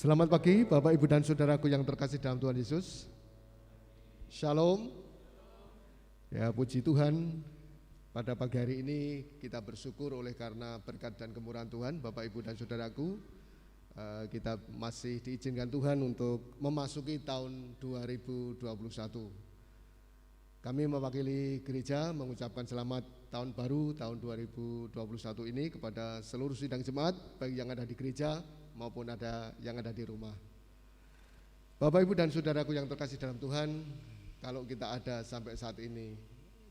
Selamat pagi Bapak Ibu dan Saudaraku yang terkasih dalam Tuhan Yesus. Shalom. Ya, puji Tuhan, pada pagi hari ini kita bersyukur oleh karena berkat dan kemurahan Tuhan. Bapak Ibu dan Saudaraku, kita masih diizinkan Tuhan untuk memasuki tahun 2021. Kami mewakili gereja mengucapkan selamat tahun baru tahun 2021 ini kepada seluruh sidang jemaat, baik yang ada di gereja maupun ada yang ada di rumah. Bapak Ibu dan Saudaraku yang terkasih dalam Tuhan, kalau kita ada sampai saat ini,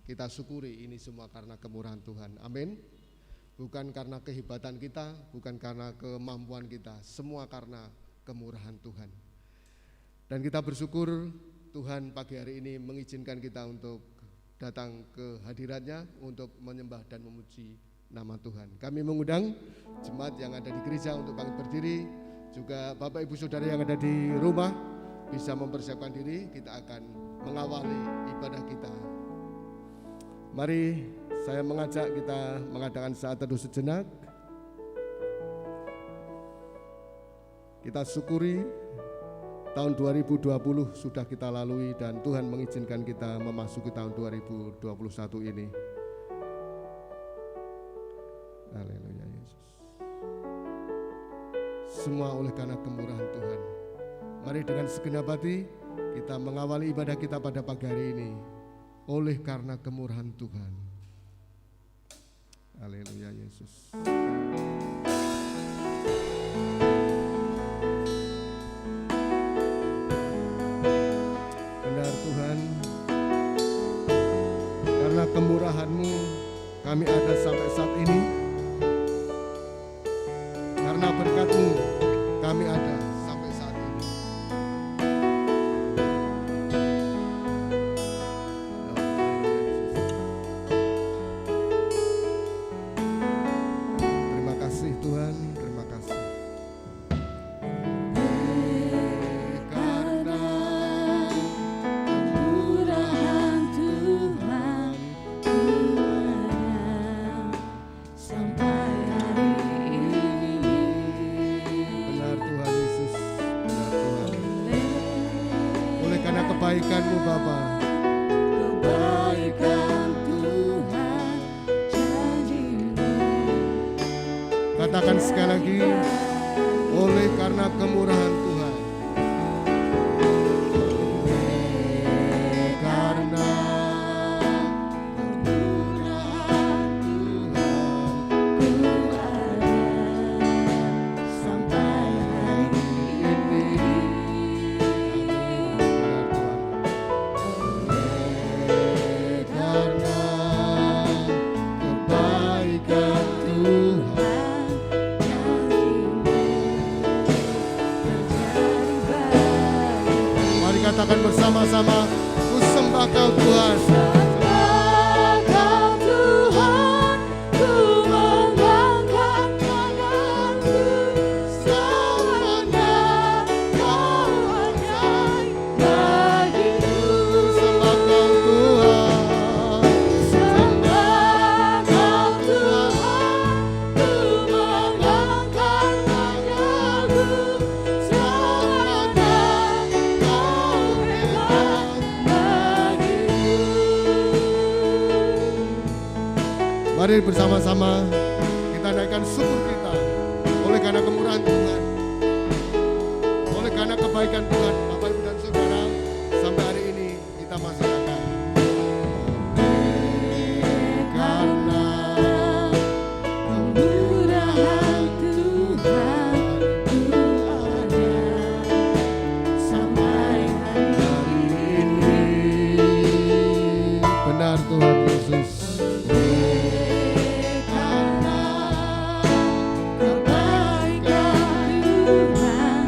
kita syukuri ini semua karena kemurahan Tuhan. Amin. Bukan karena kehebatan kita, bukan karena kemampuan kita, semua karena kemurahan Tuhan. Dan kita bersyukur Tuhan pagi hari ini mengizinkan kita untuk datang ke hadiratnya untuk menyembah dan memuji nama Tuhan. Kami mengundang jemaat yang ada di gereja untuk bangkit berdiri, juga Bapak Ibu Saudara yang ada di rumah bisa mempersiapkan diri, kita akan mengawali ibadah kita. Mari saya mengajak kita mengadakan saat teduh sejenak. Kita syukuri tahun 2020 sudah kita lalui dan Tuhan mengizinkan kita memasuki tahun 2021 ini. Haleluya Yesus. Semua oleh karena kemurahan Tuhan. Mari dengan segenap hati kita mengawali ibadah kita pada pagi hari ini oleh karena kemurahan Tuhan. Haleluya Yesus. Benar Tuhan, karena kemurahan-Mu kami ada sampai saat ini. Karena berkat-Mu kami ada sampai saat ini. Terima kasih Tuhan, terima kasih. Karena kemurahan Bapa. Kebaikan Tuhan janji-Mu. Katakan sekali lagi, oleh karena kemurahan Tuhan. Karena kemurahan Tuhan, Ku ada sampai hari ini. karena kebaikan Tuhan. Mari katakan bersama-sama, ku sembah Kau Tuhan. Sembah Kau Tuhan, ku mengangkat tanganku. Selamanya Kau ajaib bagiku. Sembah Kau Tuhan. Sembah Kau Tuhan, ku mengangkat tanganku. Selamanya Kau hebat bagiku. Mari bersama-sama kita naikkan syukur kita oleh karena kemurahan Tuhan, oleh karena kebaikan Tuhan. Bapak, Ibu, dan Saudara, sampai hari ini kita masih akan karena Kemurahan Tuhan, ku ada sampai hari ini. benar Tuhan Yesus. Karena kebaikan Tuhan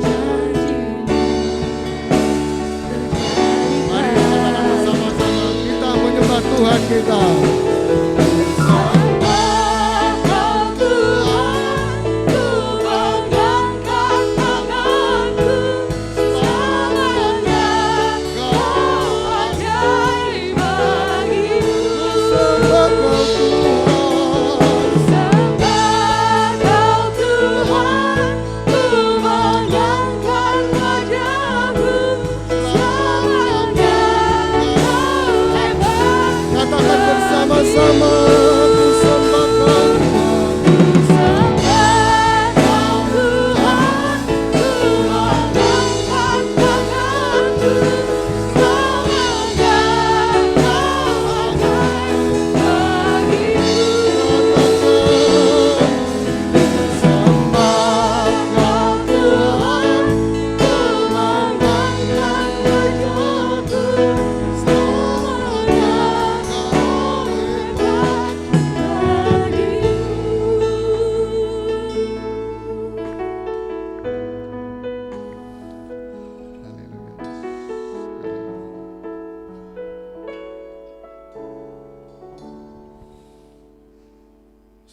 janji-Mu terjadi Mari katakan bersama-sama, kita menyembah Tuhan kita. Sembah Kau Tuhan, ku mengangkat tanganku. Selamanya Kau ajaib bagiku. Sembah Kau Tuhan. Sembah Kau Tuhan, ku mengangkat wajahku. Selamanya Kau hebat. Katakan bersama-sama, ku sembah Kau Tuhan. Sembah Kau Tuhan, ku mengangkat tanganku. Selamanya Kau ajaib bagiku. Sembah Kau Tuhan, ku mengangkat wajahku. Selamanya Kau hebat bagiku.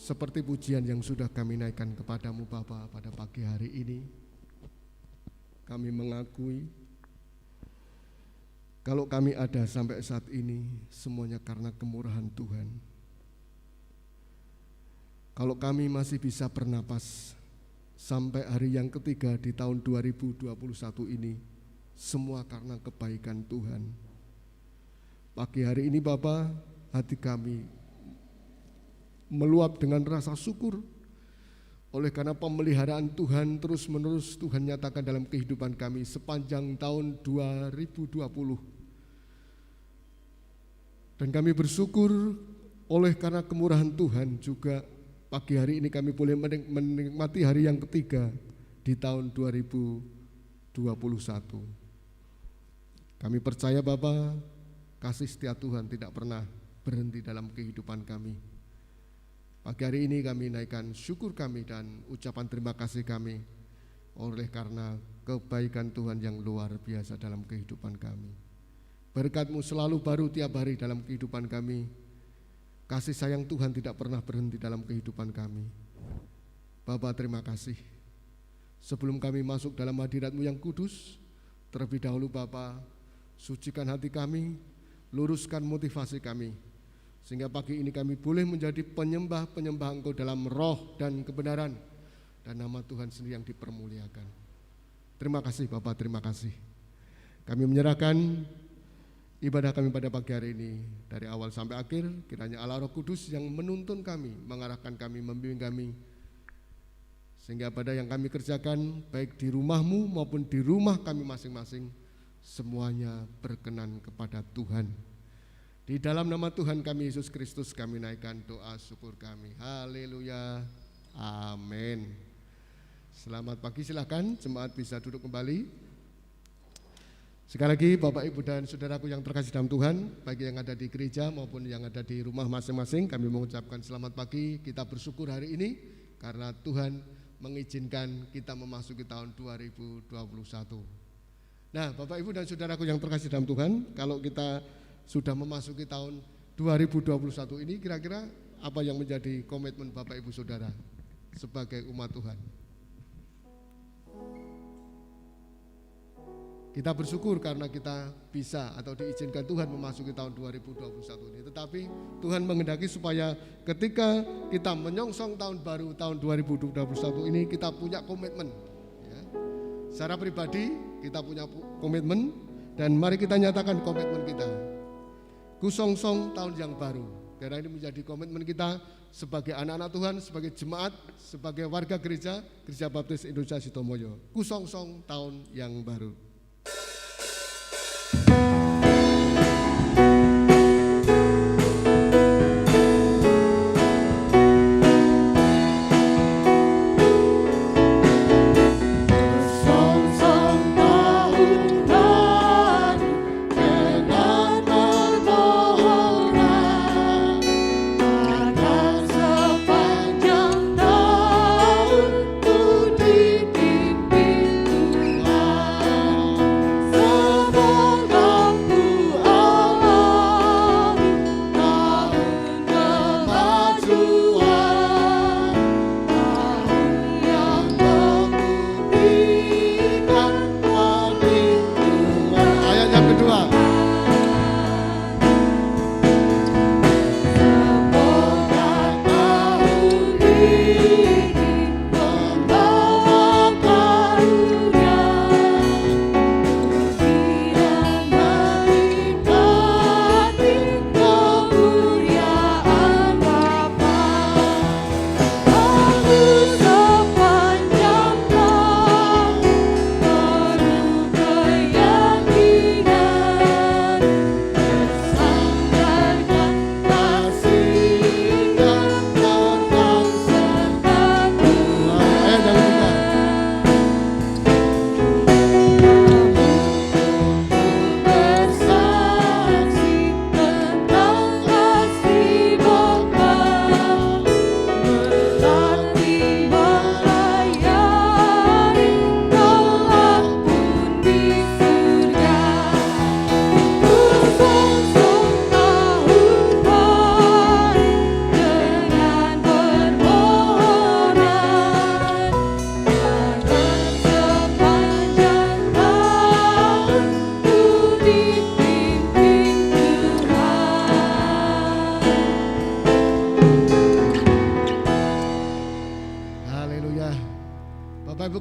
Seperti pujian yang sudah kami naikkan kepadamu Bapa pada pagi hari ini, kami mengakui kalau kami ada sampai saat ini semuanya karena kemurahan Tuhan. Kalau kami masih bisa bernapas sampai hari yang ketiga di tahun 2021 ini, semua karena kebaikan Tuhan. Pagi hari ini Bapa, hati kami meluap dengan rasa syukur oleh karena pemeliharaan Tuhan terus-menerus Tuhan nyatakan dalam kehidupan kami sepanjang tahun 2020. Dan kami bersyukur oleh karena kemurahan Tuhan juga pagi hari ini kami boleh menikmati hari yang ketiga di tahun 2021. Kami percaya Bapa, kasih setia Tuhan tidak pernah berhenti dalam kehidupan kami. Pagi hari ini kami naikkan syukur kami dan ucapan terima kasih kami oleh karena kebaikan Tuhan yang luar biasa dalam kehidupan kami. Berkat-Mu selalu baru tiap hari dalam kehidupan kami. Kasih sayang Tuhan tidak pernah berhenti dalam kehidupan kami. Bapa, terima kasih. Sebelum kami masuk dalam hadirat-Mu yang kudus, terlebih dahulu Bapa, sucikan hati kami, luruskan motivasi kami, sehingga pagi ini kami boleh menjadi penyembah-penyembah Engkau dalam roh dan kebenaran, dan nama Tuhan sendiri yang dipermuliakan. Terima kasih Bapak, terima kasih. Kami menyerahkan ibadah kami pada pagi hari ini. Dari awal sampai akhir, kiranya Allah Roh Kudus yang menuntun kami, mengarahkan kami, membimbing kami, sehingga pada yang kami kerjakan, baik di rumahmu maupun di rumah kami masing-masing, semuanya berkenan kepada Tuhan. Di dalam nama Tuhan kami Yesus Kristus kami naikkan doa syukur kami. Haleluya, amin. Selamat pagi, silakan jemaat bisa duduk kembali. Sekali lagi Bapak Ibu dan Saudaraku yang terkasih dalam Tuhan, bagi yang ada di gereja maupun yang ada di rumah masing-masing, kami mengucapkan selamat pagi. Kita bersyukur hari ini karena Tuhan mengizinkan kita memasuki tahun 2021. Nah, Bapak Ibu dan Saudaraku yang terkasih dalam Tuhan, kalau kita sudah memasuki tahun 2021 ini, kira-kira apa yang menjadi komitmen Bapak Ibu Saudara sebagai umat Tuhan? Kita bersyukur karena kita bisa atau diizinkan Tuhan memasuki tahun 2021 ini. Tetapi Tuhan menghendaki supaya ketika kita menyongsong tahun baru tahun 2021 ini, kita punya komitmen. Ya. Secara pribadi kita punya komitmen, dan mari kita nyatakan komitmen kita. Kusongsong tahun yang baru. Karena ini menjadi komitmen kita sebagai anak-anak Tuhan, sebagai jemaat, sebagai warga gereja Baptis Indonesia Sitomoyo. Kusongsong tahun yang baru.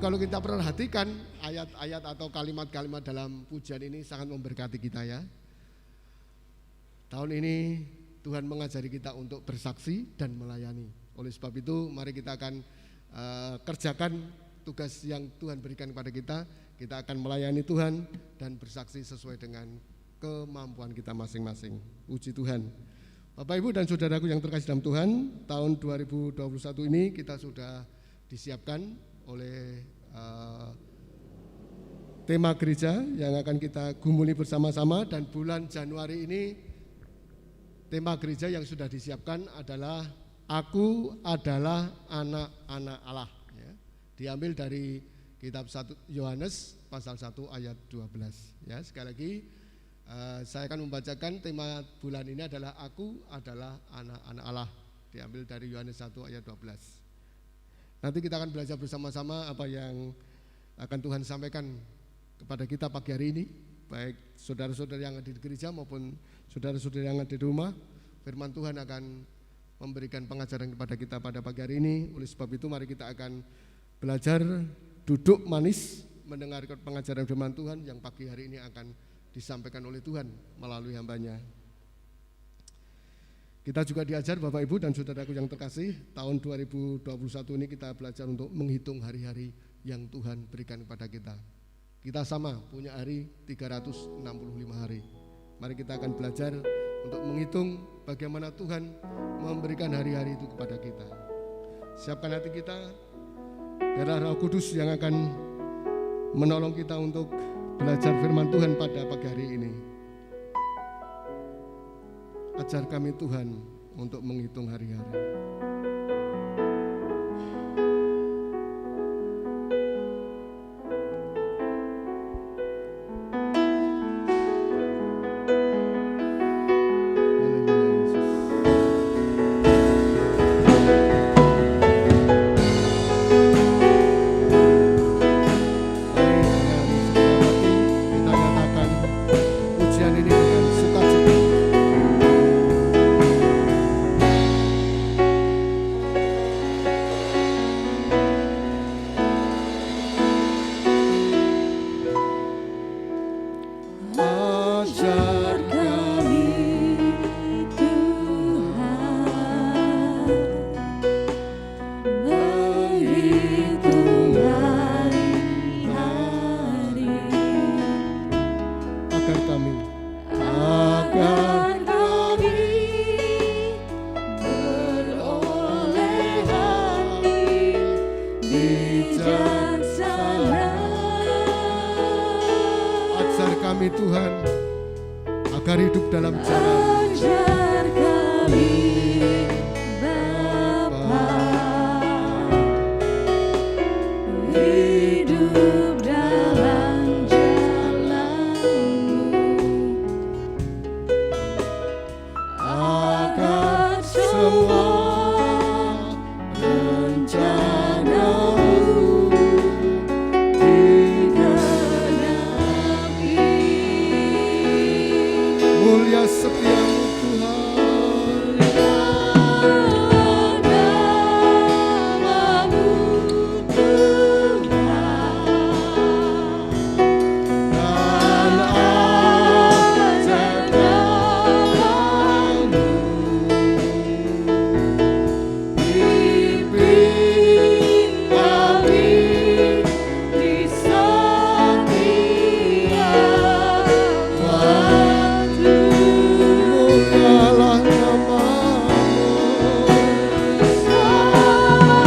Kalau kita perhatikan ayat-ayat atau kalimat-kalimat dalam pujian ini sangat memberkati kita ya. Tahun ini Tuhan mengajari kita untuk bersaksi dan melayani. Oleh sebab itu mari kita akan kerjakan tugas yang Tuhan berikan kepada kita. Kita akan melayani Tuhan dan bersaksi sesuai dengan kemampuan kita masing-masing. Puji Tuhan. Bapak Ibu dan Saudaraku yang terkasih dalam Tuhan, tahun 2021 ini kita sudah disiapkan oleh tema gereja yang akan kita gumuli bersama-sama, dan bulan Januari ini tema gereja yang sudah disiapkan adalah Aku adalah anak-anak Allah ya. Diambil dari kitab 1 Yohanes pasal 1 ayat 12 ya. Sekali lagi saya akan membacakan tema bulan ini adalah Aku adalah anak-anak Allah, diambil dari Yohanes 1 ayat 12. Nanti kita akan belajar bersama-sama apa yang akan Tuhan sampaikan kepada kita pagi hari ini, baik saudara-saudara yang ada di gereja maupun saudara-saudara yang ada di rumah. Firman Tuhan akan memberikan pengajaran kepada kita pada pagi hari ini. Oleh sebab itu mari kita akan belajar duduk manis mendengarkan pengajaran firman Tuhan yang pagi hari ini akan disampaikan oleh Tuhan melalui hambanya. Kita juga diajar Bapak Ibu dan saudaraku yang terkasih, tahun 2021 ini kita belajar untuk menghitung hari-hari yang Tuhan berikan kepada kita. Kita sama punya hari 365 hari. Mari kita akan belajar untuk menghitung bagaimana Tuhan memberikan hari-hari itu kepada kita. Siapkan hati kita, biarlah Roh Kudus yang akan menolong kita untuk belajar firman Tuhan pada pagi hari ini. Ajar kami Tuhan untuk menghitung hari-hari. Tuhan agar hidup dalam jalan. Ajar kami Bapa, hidup dalam jalan-Mu, agar semua rencana-Mu mulia setiamu Tuhan, namamu Tuhan, dan ajar namamu, pimpin kami di setiap waktu. mulialah namamu, Setiamu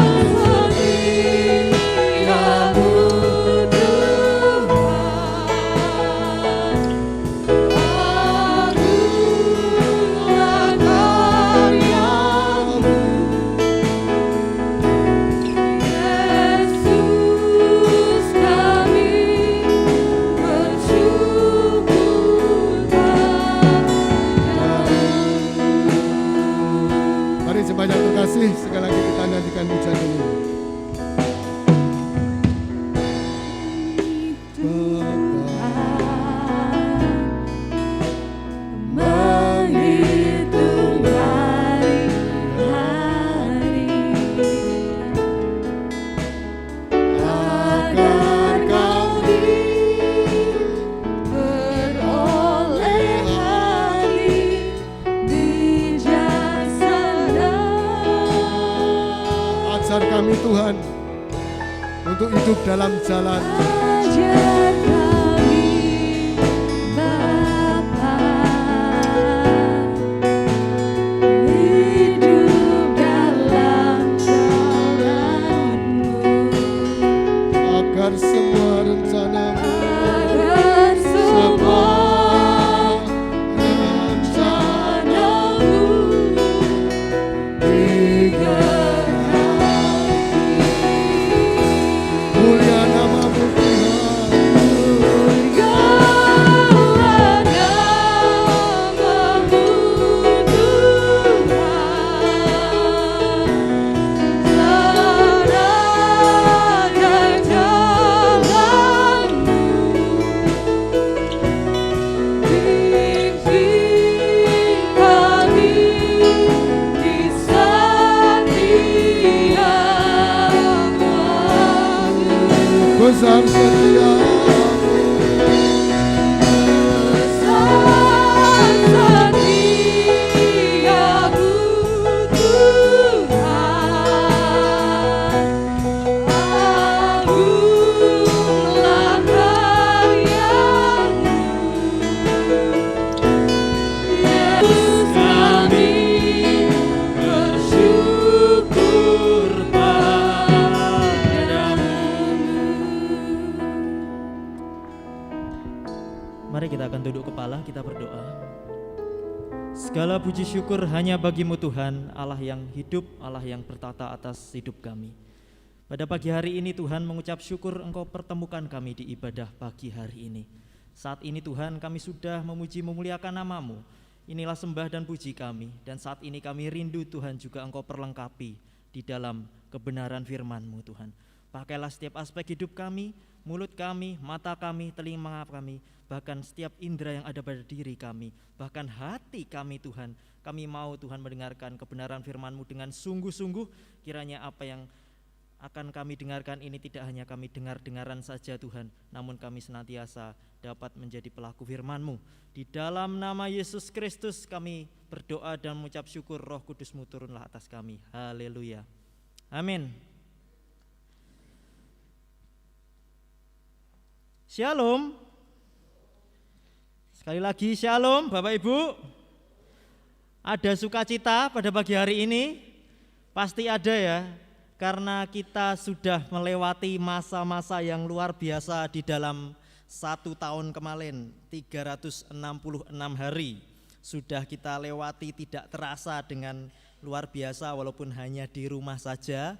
Tuhan, agunglah karya-Mu, Yesus kami bersyukur padamu. mari sebanyak terkasih sekali lagi kita nantikan pujian ini. Menghitung hari-hari agar kami beroleh hati bijaksana. Ajar kami Tuhan untuk hidup dalam jalan. Ajar kami Bapa, hidup dalam jalan-Mu, Agar semua rencana-Mu, agar semua rencana-Mu mulia namamu Tuhan, besar setiamu, Segala puji syukur hanya bagi-Mu Tuhan, Allah yang hidup, Allah yang bertata atas hidup kami. Pada pagi hari ini Tuhan mengucap syukur Engkau pertemukan kami di ibadah pagi hari ini. Saat ini Tuhan kami sudah memuji memuliakan nama-Mu. Inilah sembah dan puji kami, dan saat ini kami rindu Tuhan juga Engkau perlengkapi di dalam kebenaran firman-Mu Tuhan. Pakailah setiap aspek hidup kami, mulut kami, mata kami, telinga kami, bahkan setiap indera yang ada pada diri kami, bahkan hati kami Tuhan. Kami mau Tuhan mendengarkan kebenaran firman-Mu dengan sungguh-sungguh. Kiranya apa yang akan kami dengarkan ini tidak hanya kami dengar-dengaran saja Tuhan, namun kami senantiasa dapat menjadi pelaku firman-Mu. Di dalam nama Yesus Kristus kami berdoa dan mengucap syukur, Roh Kudus-Mu turunlah atas kami. Haleluya. Amin. Shalom. Sekali lagi shalom Bapak Ibu. Ada sukacita pada pagi hari ini? Pasti ada ya, karena kita sudah melewati masa-masa yang luar biasa di dalam 1 tahun kemarin, 366 hari. Sudah kita lewati tidak terasa dengan luar biasa walaupun hanya di rumah saja.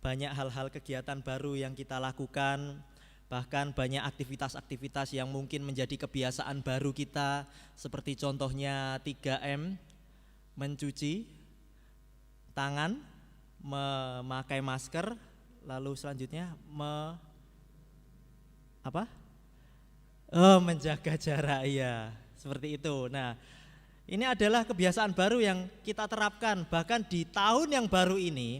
Banyak hal-hal kegiatan baru yang kita lakukan. Bahkan banyak aktivitas-aktivitas yang mungkin menjadi kebiasaan baru kita, seperti contohnya 3M, mencuci tangan, memakai masker, lalu selanjutnya menjaga jarak, iya, seperti itu. Nah, ini adalah kebiasaan baru yang kita terapkan. Bahkan di tahun yang baru ini,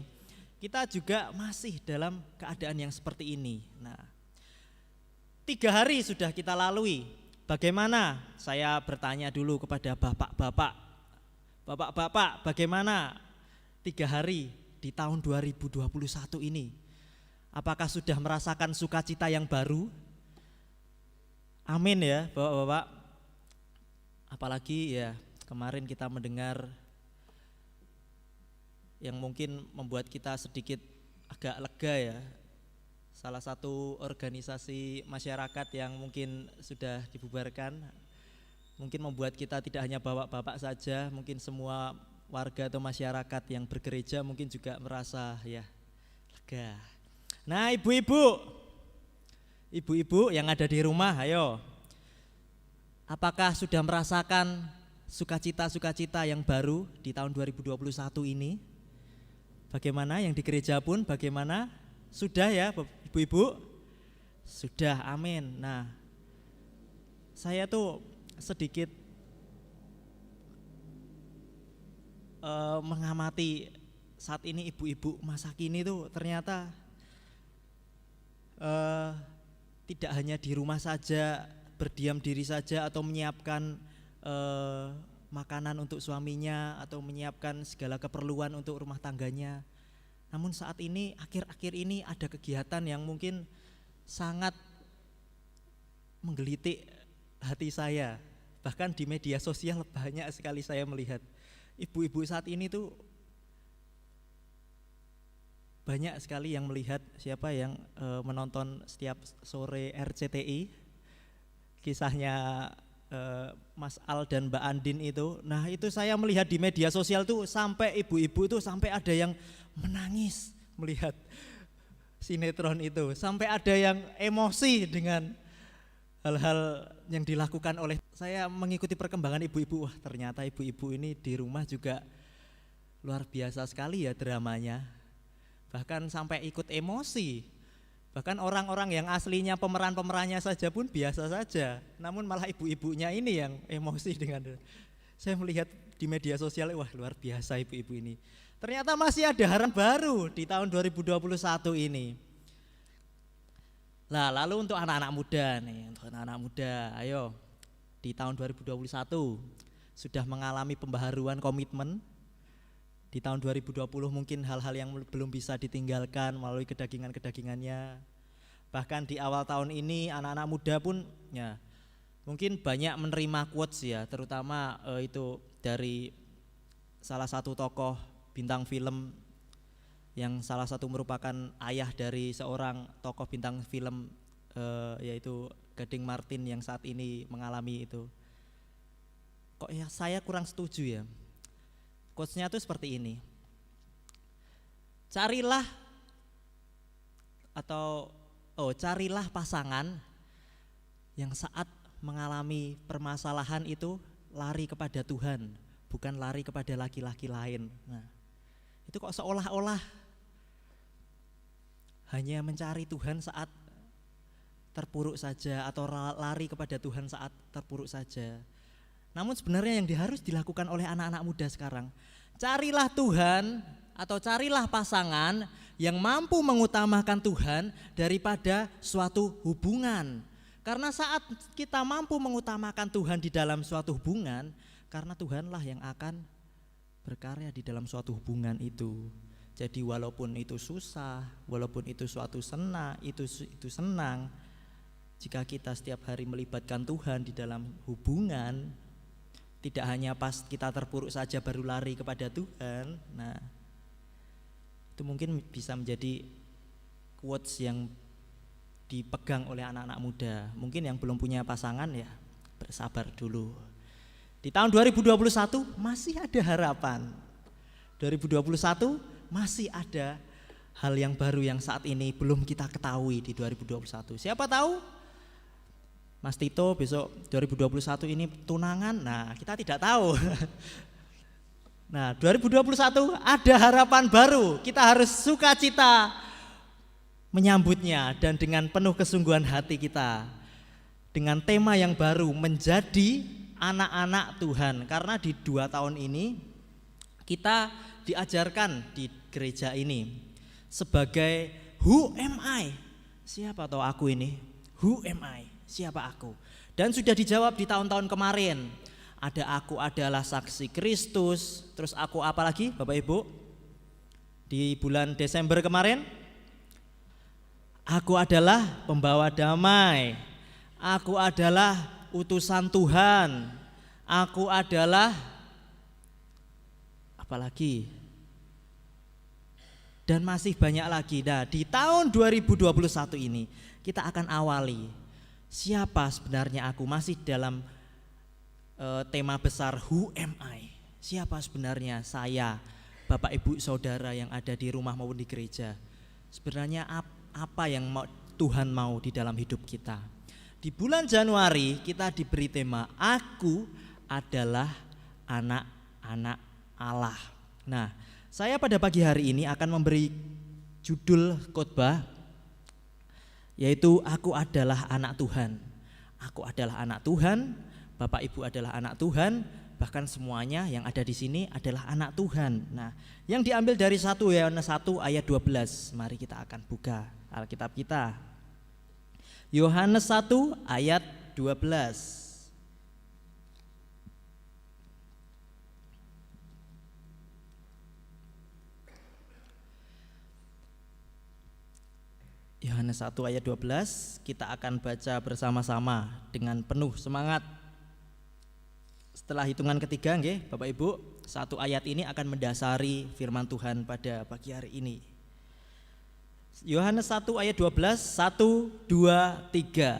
kita juga masih dalam keadaan yang seperti ini. Nah, 3 hari sudah kita lalui. Bagaimana? Saya bertanya dulu kepada bapak-bapak. Bapak-bapak, bagaimana 3 hari di tahun 2021 ini? Apakah sudah merasakan sukacita yang baru? Amin ya, bapak-bapak. Apalagi ya, kemarin kita mendengar yang mungkin membuat kita sedikit agak lega ya. Salah satu organisasi masyarakat yang mungkin sudah dibubarkan, mungkin membuat kita tidak hanya bapak-bapak saja, mungkin semua warga atau masyarakat yang bergereja mungkin juga merasa ya lega. Nah, ibu-ibu yang ada di rumah, ayo, apakah sudah merasakan sukacita-sukacita yang baru di tahun 2021 ini? Bagaimana yang di gereja pun bagaimana? Sudah ya ibu-ibu? Sudah, amin. Nah, saya tuh sedikit mengamati saat ini ibu-ibu masa kini tuh ternyata tidak hanya di rumah saja, berdiam diri saja atau menyiapkan makanan untuk suaminya atau menyiapkan segala keperluan untuk rumah tangganya. Namun saat ini, akhir-akhir ini ada kegiatan yang mungkin sangat menggelitik hati saya. Bahkan di media sosial banyak sekali saya melihat ibu-ibu saat ini tuh banyak sekali yang melihat siapa yang menonton setiap sore RCTI, kisahnya Mas Al dan Mbak Andin itu. Nah, itu saya melihat di media sosial tuh sampai ibu-ibu tuh sampai ada yang menangis melihat sinetron itu, sampai ada yang emosi dengan hal-hal yang dilakukan oleh saya. Mengikuti perkembangan ibu-ibu, wah ternyata ibu-ibu ini di rumah juga luar biasa sekali ya dramanya, bahkan sampai ikut emosi. Bahkan orang-orang yang aslinya pemeran-pemerannya saja pun biasa saja, namun malah ibu-ibunya ini yang emosi dengan. Saya melihat di media sosial, wah luar biasa ibu-ibu ini. Ternyata masih ada harapan baru di tahun 2021 ini. Nah, lalu untuk anak-anak muda nih, untuk anak-anak muda, ayo di tahun 2021 sudah mengalami pembaharuan komitmen. Di tahun 2020 mungkin hal-hal yang belum bisa ditinggalkan melalui kedagingan-kedagingannya. Bahkan di awal tahun ini anak-anak muda pun ya mungkin banyak menerima quotes ya, terutama itu dari salah satu tokoh bintang film yang salah satu merupakan ayah dari seorang tokoh bintang film yaitu Gading Martin yang saat ini mengalami itu kok ya saya kurang setuju ya. Quotes-nya tuh seperti ini. Carilah pasangan yang saat mengalami permasalahan itu lari kepada Tuhan, bukan lari kepada laki-laki lain. Nah, itu kok seolah-olah hanya mencari Tuhan saat terpuruk saja atau lari kepada Tuhan saat terpuruk saja. Namun sebenarnya yang harus dilakukan oleh anak-anak muda sekarang, carilah Tuhan atau carilah pasangan yang mampu mengutamakan Tuhan daripada suatu hubungan. Karena saat kita mampu mengutamakan Tuhan di dalam suatu hubungan, karena Tuhanlah yang akan berkarya di dalam suatu hubungan itu. Jadi walaupun itu susah, walaupun itu suatu senang, itu senang, jika kita setiap hari melibatkan Tuhan di dalam hubungan, tidak hanya pas kita terpuruk saja baru lari kepada Tuhan. Nah, itu mungkin bisa menjadi quotes yang dipegang oleh anak-anak muda. Mungkin yang belum punya pasangan ya bersabar dulu. Di tahun 2021 masih ada harapan. 2021 masih ada hal yang baru yang saat ini belum kita ketahui di 2021. Siapa tahu Mas Tito besok 2021 ini tunangan, nah kita tidak tahu. Nah 2021 ada harapan baru, kita harus sukacita menyambutnya dan dengan penuh kesungguhan hati kita. Dengan tema yang baru, menjadi anak-anak Tuhan. Karena di 2 tahun ini kita diajarkan di gereja ini sebagai who am I? Siapa tahu aku ini? Who am I? Siapa aku? Dan sudah dijawab di tahun-tahun kemarin. Ada aku adalah saksi Kristus. Terus aku apa lagi Bapak Ibu? Di bulan Desember kemarin, aku adalah pembawa damai. Aku adalah utusan Tuhan. Aku adalah apa lagi? Dan masih banyak lagi. Nah, di tahun 2021 ini kita akan awali siapa sebenarnya aku, masih dalam tema besar who am I? Siapa sebenarnya saya, Bapak Ibu Saudara yang ada di rumah maupun di gereja? Sebenarnya apa yang Tuhan mau di dalam hidup kita? Di bulan Januari kita diberi tema aku adalah anak-anak Allah. Nah, saya pada pagi hari ini akan memberi judul khotbah yaitu aku adalah anak Tuhan. Aku adalah anak Tuhan, Bapak Ibu adalah anak Tuhan, bahkan semuanya yang ada di sini adalah anak Tuhan. Nah, yang diambil dari 1 Yohanes 1 ayat 12. Mari kita akan buka Alkitab kita. Yohanes 1 ayat 12. Yohanes 1 ayat 12 kita akan baca bersama-sama dengan penuh semangat. Setelah hitungan ketiga nggih Bapak Ibu, 1 ayat ini akan mendasari firman Tuhan pada pagi hari ini. Yohanes 1 ayat 12, 1, 2, 3.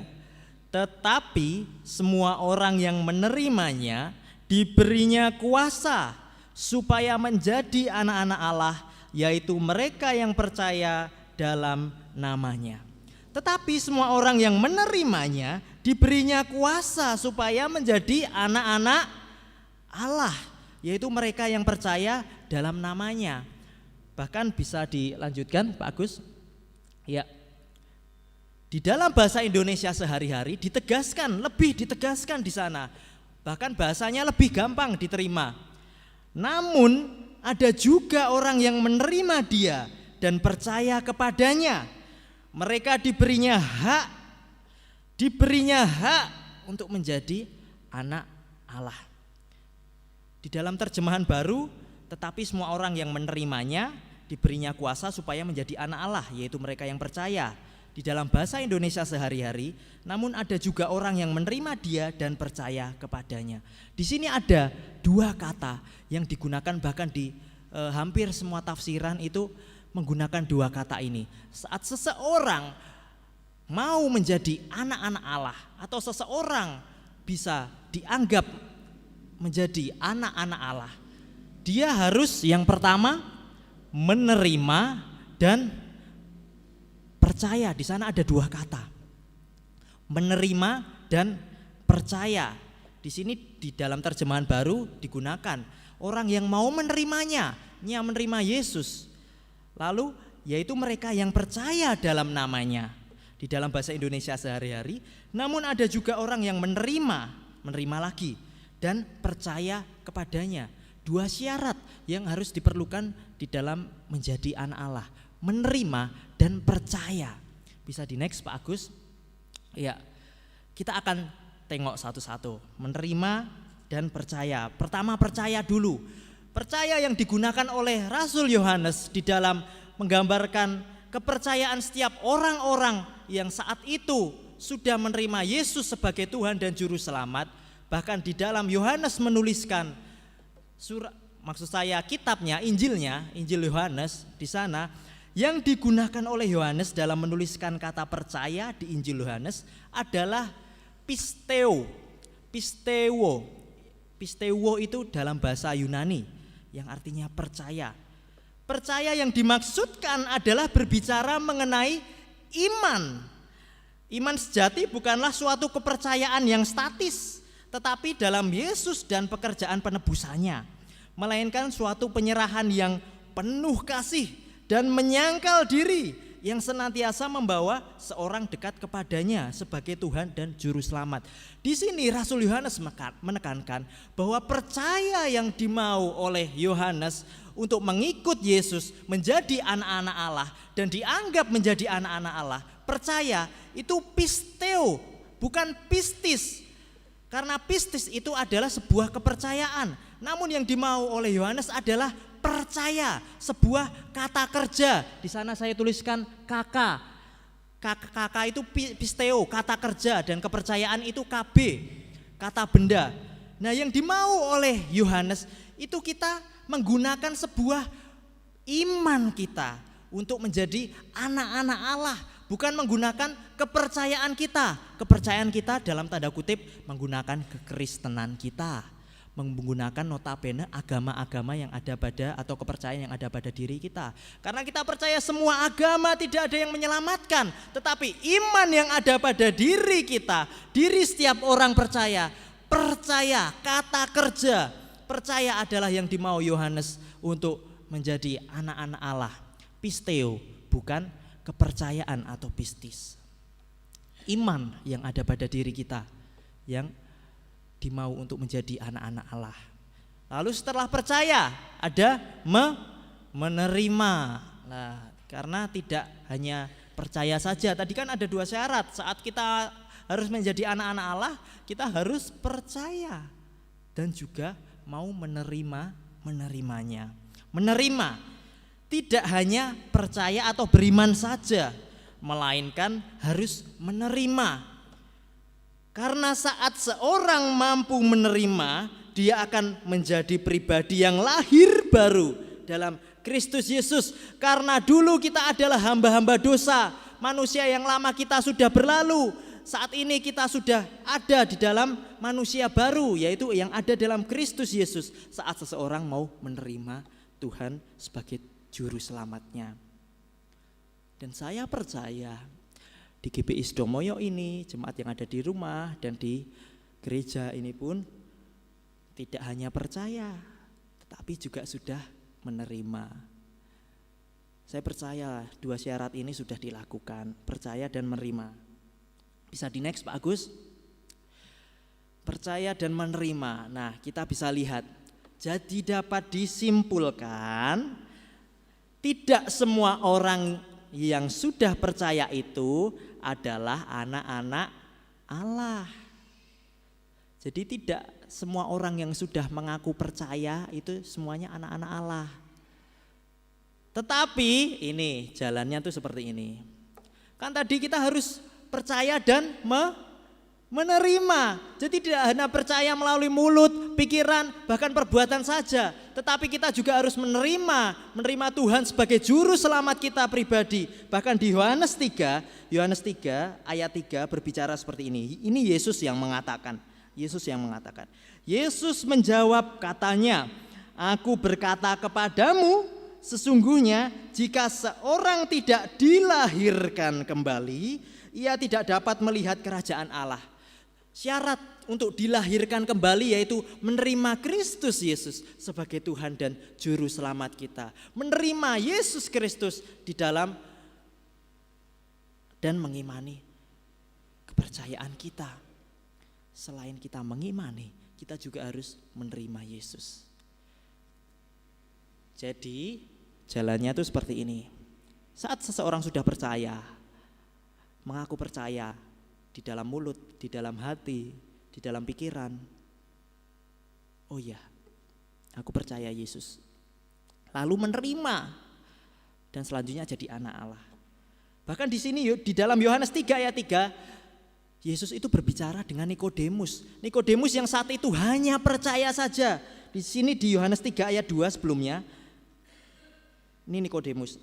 Tetapi semua orang yang menerimanya diberinya kuasa supaya menjadi anak-anak Allah, yaitu mereka yang percaya dalam namanya. Tetapi semua orang yang menerimanya diberinya kuasa supaya menjadi anak-anak Allah, yaitu mereka yang percaya dalam namanya. Bahkan bisa dilanjutkan Pak Agus. Ya. Di dalam bahasa Indonesia sehari-hari lebih ditegaskan di sana. Bahkan bahasanya lebih gampang diterima. Namun ada juga orang yang menerima dia dan percaya kepadanya. Mereka diberinya hak untuk menjadi anak Allah. Di dalam terjemahan baru, tetapi semua orang yang menerimanya diberinya kuasa supaya menjadi anak Allah, yaitu mereka yang percaya. Di dalam bahasa Indonesia sehari-hari, namun ada juga orang yang menerima dia dan percaya kepadanya. Di sini ada 2 kata yang digunakan, bahkan di hampir semua tafsiran itu menggunakan 2 kata ini. Saat seseorang mau menjadi anak-anak Allah atau seseorang bisa dianggap menjadi anak-anak Allah, dia harus yang pertama menerima dan percaya. Di sana ada dua kata, menerima dan percaya. Di sini di dalam terjemahan baru digunakan orang yang mau menerimanya, yang menerima Yesus. Lalu yaitu mereka yang percaya dalam namanya. Di dalam bahasa Indonesia sehari-hari, namun ada juga orang yang menerima lagi dan percaya kepadanya. Dua syarat yang harus diperlukan di dalam menjadi anak Allah, menerima dan percaya. Bisa di next Pak Agus? Ya, kita akan tengok satu-satu, menerima dan percaya. Pertama percaya dulu. Percaya yang digunakan oleh Rasul Yohanes di dalam menggambarkan kepercayaan setiap orang-orang yang saat itu sudah menerima Yesus sebagai Tuhan dan Juru Selamat. Bahkan di dalam Yohanes menuliskan kitabnya, Injil Yohanes di sana yang digunakan oleh Yohanes dalam menuliskan kata percaya di Injil Yohanes adalah pisteo. Pisteuo itu dalam bahasa Yunani yang artinya percaya. Percaya yang dimaksudkan adalah berbicara mengenai iman. Iman sejati bukanlah suatu kepercayaan yang statis, tetapi dalam Yesus dan pekerjaan penebusannya, melainkan suatu penyerahan yang penuh kasih dan menyangkal diri, yang senantiasa membawa seorang dekat kepadanya sebagai Tuhan dan Juru Selamat. Di sini Rasul Yohanes menekankan bahwa percaya yang dimau oleh Yohanes untuk mengikut Yesus, menjadi anak-anak Allah dan dianggap menjadi anak-anak Allah, percaya itu pisteo, bukan pistis. Karena pistis itu adalah sebuah kepercayaan, namun yang dimau oleh Yohanes adalah percaya, sebuah kata kerja. Di sana saya tuliskan kakak. Kakak itu pisteo, kata kerja, dan kepercayaan itu KB, kata benda. Nah, yang dimau oleh Yohanes itu kita menggunakan sebuah iman kita untuk menjadi anak-anak Allah, bukan menggunakan kepercayaan kita. Kepercayaan kita dalam tanda kutip menggunakan kekristenan kita, menggunakan notabene agama-agama yang ada pada atau kepercayaan yang ada pada diri kita. Karena kita percaya semua agama tidak ada yang menyelamatkan, tetapi iman yang ada pada diri kita, diri setiap orang percaya, kata kerja, percaya adalah yang dimau Yohanes untuk menjadi anak-anak Allah. Pisteo, bukan kepercayaan atau pistis. Iman yang ada pada diri kita yang dimau untuk menjadi anak-anak Allah. Lalu setelah percaya ada menerima. Nah, karena tidak hanya percaya saja. Tadi kan ada dua syarat. Saat kita harus menjadi anak-anak Allah, kita harus percaya dan juga mau menerimanya. Menerima tidak hanya percaya atau beriman saja, melainkan harus menerima. Karena saat seorang mampu menerima, dia akan menjadi pribadi yang lahir baru dalam Kristus Yesus. Karena dulu kita adalah hamba-hamba dosa, manusia yang lama kita sudah berlalu. Saat ini kita sudah ada di dalam manusia baru, yaitu yang ada dalam Kristus Yesus. Saat seseorang mau menerima Tuhan sebagai Juru Selamatnya. Dan saya percaya di GPI Sidomoyo ini, jemaat yang ada di rumah dan di gereja ini pun tidak hanya percaya, tetapi juga sudah menerima. Saya percaya dua syarat ini sudah dilakukan, percaya dan menerima. Bisa di next Pak Agus? Percaya dan menerima. Nah, kita bisa lihat, jadi dapat disimpulkan tidak semua orang yang sudah percaya itu adalah anak-anak Allah. Jadi tidak semua orang yang sudah mengaku percaya itu semuanya anak-anak Allah. Tetapi ini jalannya tuh seperti ini. Kan tadi kita harus percaya dan menerima. Jadi tidak hanya percaya melalui mulut, pikiran, bahkan perbuatan saja, tetapi kita juga harus menerima Tuhan sebagai juru selamat kita pribadi. Bahkan di Yohanes 3 ayat 3 berbicara seperti ini. Ini Yesus yang mengatakan, Yesus yang mengatakan. Yesus menjawab katanya, "Aku berkata kepadamu, sesungguhnya jika seorang tidak dilahirkan kembali, ia tidak dapat melihat kerajaan Allah." Syarat untuk dilahirkan kembali yaitu menerima Kristus Yesus sebagai Tuhan dan Juru Selamat kita. Menerima Yesus Kristus di dalam dan mengimani kepercayaan kita. Selain kita mengimani, kita juga harus menerima Yesus. Jadi jalannya itu seperti ini. Saat seseorang sudah percaya, mengaku percaya di dalam mulut, di dalam hati, di dalam pikiran, oh ya, aku percaya Yesus. Lalu menerima dan selanjutnya jadi anak Allah. Bahkan di sini di dalam Yohanes 3 ayat 3, Yesus itu berbicara dengan Nikodemus. Nikodemus yang saat itu hanya percaya saja. Di sini di Yohanes 3 ayat 2 sebelumnya, ini Nikodemus.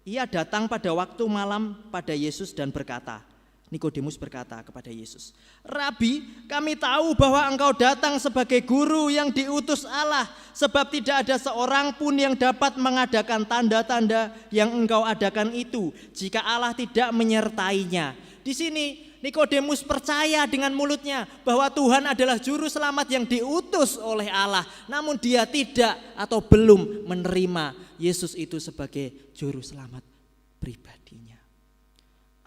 Ia datang pada waktu malam pada Yesus dan berkata, Nikodemus berkata kepada Yesus, "Rabi, kami tahu bahwa engkau datang sebagai guru yang diutus Allah, sebab tidak ada seorang pun yang dapat mengadakan tanda-tanda yang engkau adakan itu, jika Allah tidak menyertainya." Di sini Nikodemus percaya dengan mulutnya bahwa Tuhan adalah juru selamat yang diutus oleh Allah, namun dia tidak atau belum menerima Yesus itu sebagai juru selamat pribadinya.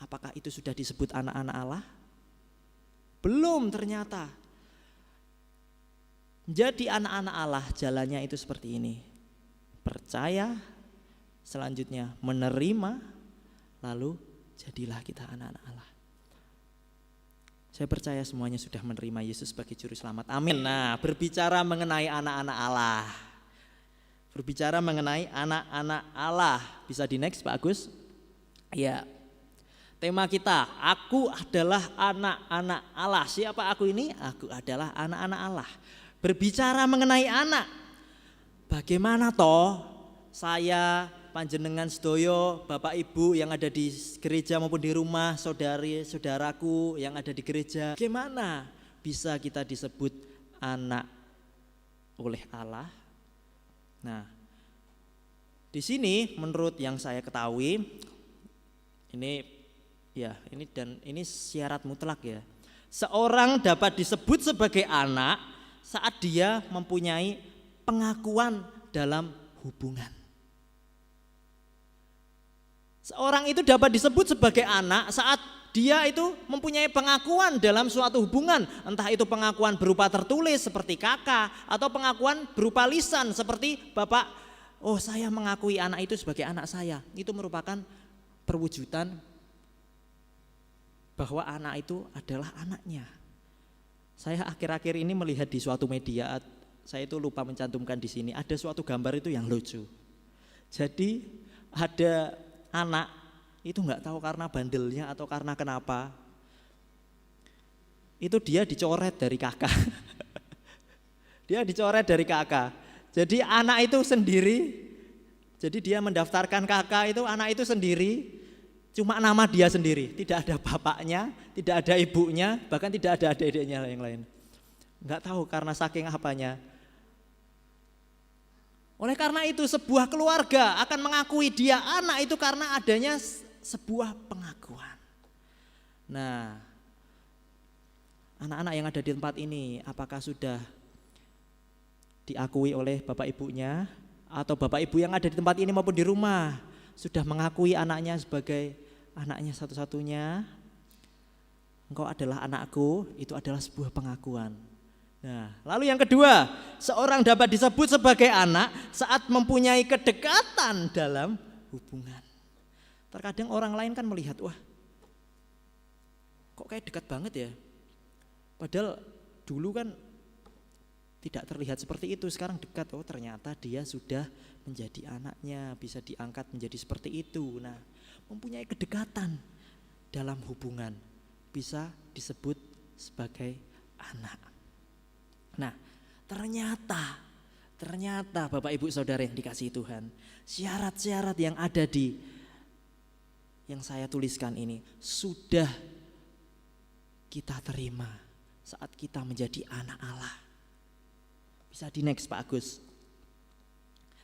Apakah itu sudah disebut anak-anak Allah? Belum ternyata. Jadi anak-anak Allah jalannya itu seperti ini. Percaya, selanjutnya menerima, lalu jadilah kita anak-anak Allah. Saya percaya semuanya sudah menerima Yesus sebagai juru selamat. Amin. Nah, berbicara mengenai anak-anak Allah. Berbicara mengenai anak-anak Allah. Bisa di next Pak Agus? Ya. Tema kita, aku adalah anak-anak Allah. Siapa aku ini? Aku adalah anak-anak Allah. Berbicara mengenai anak. Bagaimana toh saya, panjenengan sedoyo, Bapak Ibu yang ada di gereja maupun di rumah, saudari-saudaraku yang ada di gereja, bagaimana bisa kita disebut anak oleh Allah? Nah, di sini menurut yang saya ketahui, ini syarat mutlak ya. Seorang dapat disebut sebagai anak saat dia mempunyai pengakuan dalam hubungan. Seorang itu dapat disebut sebagai anak saat dia itu mempunyai pengakuan dalam suatu hubungan. Entah itu pengakuan berupa tertulis seperti kakak, atau pengakuan berupa lisan seperti bapak, oh saya mengakui anak itu sebagai anak saya. Itu merupakan perwujudan bahwa anak itu adalah anaknya. Saya akhir-akhir ini melihat di suatu media, saya itu lupa mencantumkan di sini, ada suatu gambar itu yang lucu. Jadi ada anak itu nggak tahu karena bandelnya atau karena kenapa, itu dia dicoret dari kakak. Dia dicoret dari kakak. Jadi anak itu sendiri, jadi dia mendaftarkan kakak itu anak itu sendiri. Cuma nama dia sendiri, tidak ada bapaknya, tidak ada ibunya, bahkan tidak ada adik-adiknya yang lain. Enggak tahu karena saking apanya. Oleh karena itu sebuah keluarga akan mengakui dia anak itu karena adanya sebuah pengakuan. Nah, anak-anak yang ada di tempat ini apakah sudah diakui oleh bapak ibunya, atau bapak ibu yang ada di tempat ini maupun di rumah sudah mengakui anaknya sebagai anaknya satu-satunya? Engkau adalah anakku, itu adalah sebuah pengakuan. Nah, lalu yang kedua, seorang dapat disebut sebagai anak saat mempunyai kedekatan dalam hubungan. Terkadang orang lain kan melihat, wah kok kayak dekat banget ya. Padahal dulu kan tidak terlihat seperti itu, sekarang dekat. Oh ternyata dia sudah menjadi anaknya, bisa diangkat menjadi seperti itu. Nah, mempunyai kedekatan dalam hubungan bisa disebut sebagai anak. Nah, ternyata Bapak Ibu Saudara yang dikasihi Tuhan, syarat-syarat yang ada di yang saya tuliskan ini sudah kita terima saat kita menjadi anak Allah. Bisa di next Pak Agus.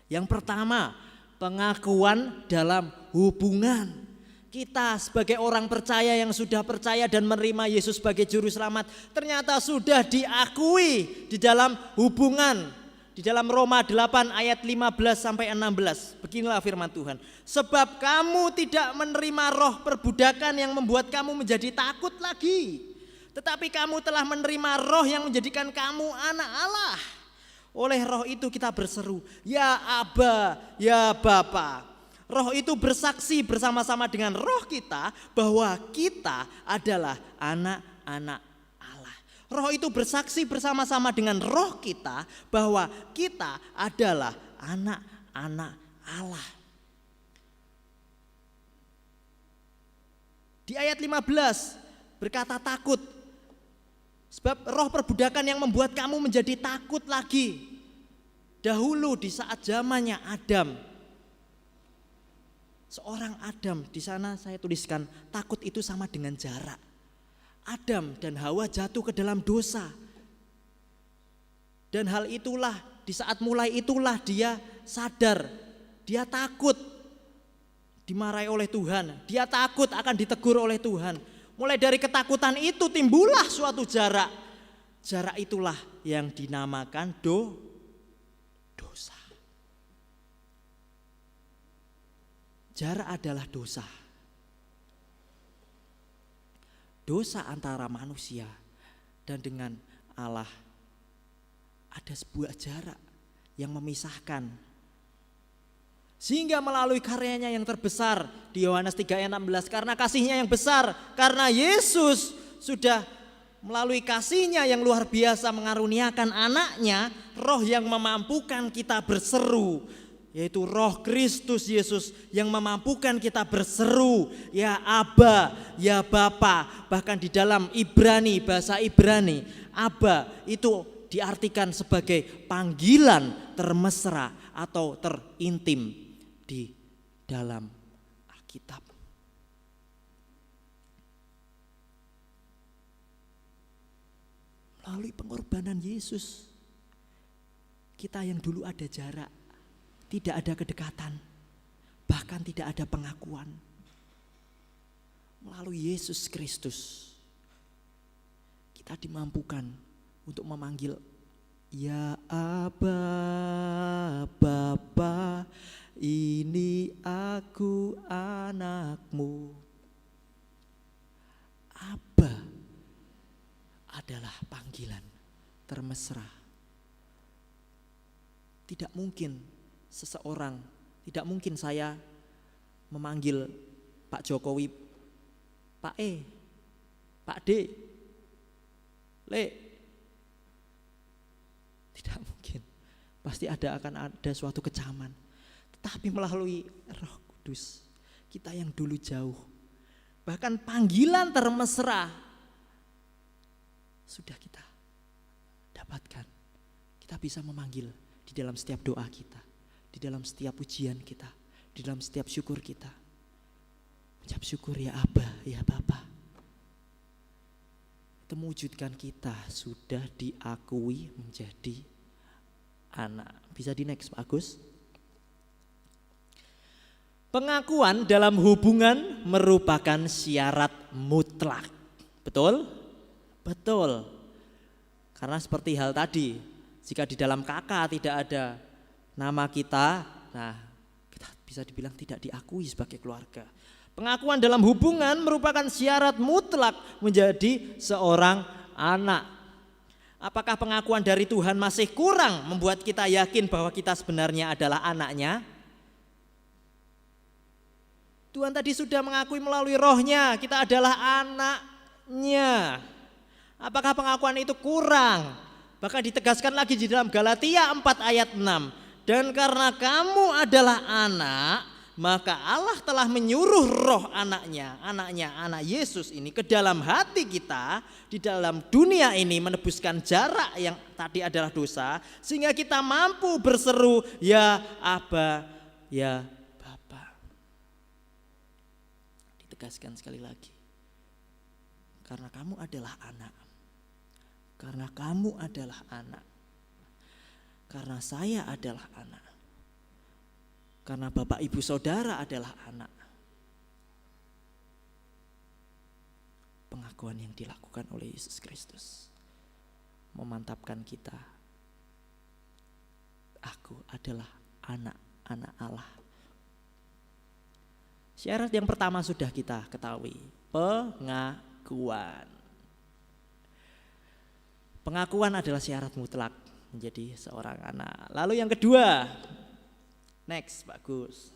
Yang pertama, pengakuan dalam hubungan. Kita sebagai orang percaya yang sudah percaya dan menerima Yesus sebagai juru selamat, ternyata sudah diakui di dalam hubungan. Di dalam Roma 8 ayat 15 sampai 16. Beginilah firman Tuhan. Sebab kamu tidak menerima roh perbudakan yang membuat kamu menjadi takut lagi. Tetapi kamu telah menerima roh yang menjadikan kamu anak Allah. Oleh roh itu kita berseru, ya Aba, ya Bapa. Roh itu bersaksi bersama-sama dengan roh kita bahwa kita adalah anak-anak Allah. Roh itu bersaksi bersama-sama dengan roh kita bahwa kita adalah anak-anak Allah. Di ayat 15 berkata takut. Sebab roh perbudakan yang membuat kamu menjadi takut lagi. Dahulu di saat zamannya Adam. Seorang Adam, di sana saya tuliskan takut itu sama dengan jarak. Adam dan Hawa jatuh ke dalam dosa. Dan hal itulah, di saat mulai itulah dia sadar, dia takut dimarahi oleh Tuhan. Dia takut akan ditegur oleh Tuhan. Mulai dari ketakutan itu timbullah suatu jarak. Jarak itulah yang dinamakan dosa. Jarak adalah dosa. Dosa antara manusia dan dengan Allah. Ada sebuah jarak yang memisahkan. Sehingga melalui karyanya yang terbesar di Yohanes 3 ayat 16. Karena kasihnya yang besar. Karena Yesus sudah melalui kasihnya yang luar biasa mengaruniakan anaknya. Roh yang memampukan kita berseru. Yaitu roh Kristus Yesus yang memampukan kita berseru, ya Aba, ya Bapa. Bahkan di dalam Ibrani, bahasa Ibrani, Aba itu diartikan sebagai panggilan termesra atau terintim di dalam Alkitab. Melalui pengorbanan Yesus, kita yang dulu ada jarak, tidak ada kedekatan, bahkan tidak ada pengakuan. Melalui Yesus Kristus, kita dimampukan untuk memanggil, ya Aba, Bapa, ini aku anakmu. Aba adalah panggilan termesra. Tidak mungkin seseorang, tidak mungkin saya memanggil Pak Jokowi, Pak E, Pak D, Le. Tidak mungkin. Pasti akan ada suatu kecaman. Tetapi melalui Roh Kudus, kita yang dulu jauh, bahkan panggilan termesra sudah kita dapatkan. Kita bisa memanggil di dalam setiap doa kita, di dalam setiap pujian kita, di dalam setiap syukur kita. Ucap syukur, ya Aba, ya Bapa. Itu mewujudkan kita sudah diakui menjadi anak. Bisa di next Pak Agus. Pengakuan dalam hubungan merupakan syarat mutlak. Betul? Betul. Karena seperti hal tadi, jika di dalam kakak tidak ada nama kita, nah kita bisa dibilang tidak diakui sebagai keluarga. Pengakuan dalam hubungan merupakan syarat mutlak menjadi seorang anak. Apakah pengakuan dari Tuhan masih kurang membuat kita yakin bahwa kita sebenarnya adalah anaknya? Tuhan tadi sudah mengakui melalui rohnya kita adalah anaknya. Apakah pengakuan itu kurang? Bahkan ditegaskan lagi di dalam Galatia 4 ayat 6. Dan karena kamu adalah anak, maka Allah telah menyuruh roh anaknya, anak Yesus ini ke dalam hati kita, di dalam dunia ini menebuskan jarak yang tadi adalah dosa, sehingga kita mampu berseru, ya Aba, ya Bapa. Ditegaskan sekali lagi, karena kamu adalah anak, Karena kamu adalah anak. Karena saya adalah anak. Karena bapak ibu saudara adalah anak. Pengakuan yang dilakukan oleh Yesus Kristus memantapkan kita. Aku adalah anak-anak Allah. Syarat yang pertama sudah kita ketahui, pengakuan. Pengakuan adalah syarat mutlak menjadi seorang anak. Lalu yang kedua, next, bagus.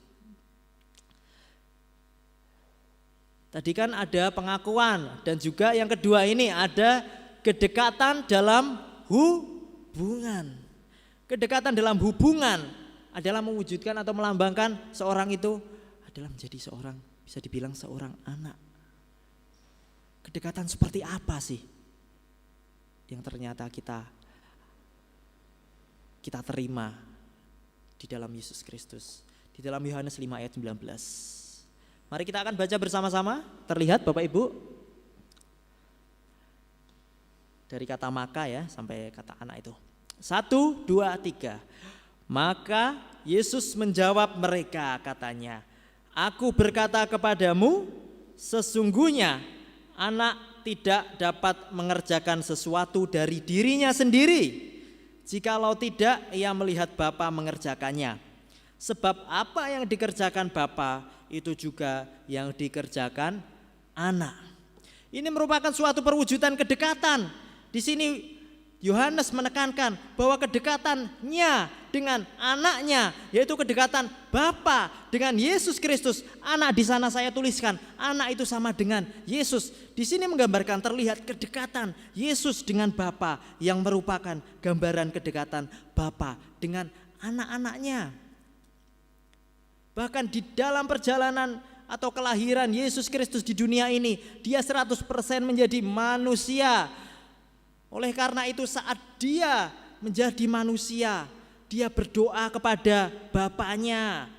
Tadi kan ada pengakuan dan juga yang kedua ini ada kedekatan dalam hubungan. Kedekatan dalam hubungan adalah mewujudkan atau melambangkan seorang itu adalah menjadi seorang, bisa dibilang seorang anak. Kedekatan seperti apa sih yang ternyata kita terima di dalam Yesus Kristus, di dalam Yohanes 5 ayat 19. Mari kita akan baca bersama-sama. Terlihat Bapak Ibu dari kata maka ya sampai kata anak itu. 1, 2, 3. Maka Yesus menjawab mereka, katanya, Aku berkata kepadamu, sesungguhnya anak tidak dapat mengerjakan sesuatu dari dirinya sendiri, jikalau tidak ia melihat Bapa mengerjakannya. Sebab apa yang dikerjakan Bapa itu juga yang dikerjakan anak. Ini merupakan suatu perwujudan kedekatan. Di sini Yohanes menekankan bahwa kedekatannya dengan anaknya, yaitu kedekatan Bapa dengan Yesus Kristus. Anak di sana saya tuliskan, anak itu sama dengan Yesus. Di sini menggambarkan terlihat kedekatan Yesus dengan Bapa yang merupakan gambaran kedekatan Bapa dengan anak-anaknya. Bahkan di dalam perjalanan atau kelahiran Yesus Kristus di dunia ini, dia 100% menjadi manusia. Oleh karena itu saat dia menjadi manusia, dia berdoa kepada Bapaknya.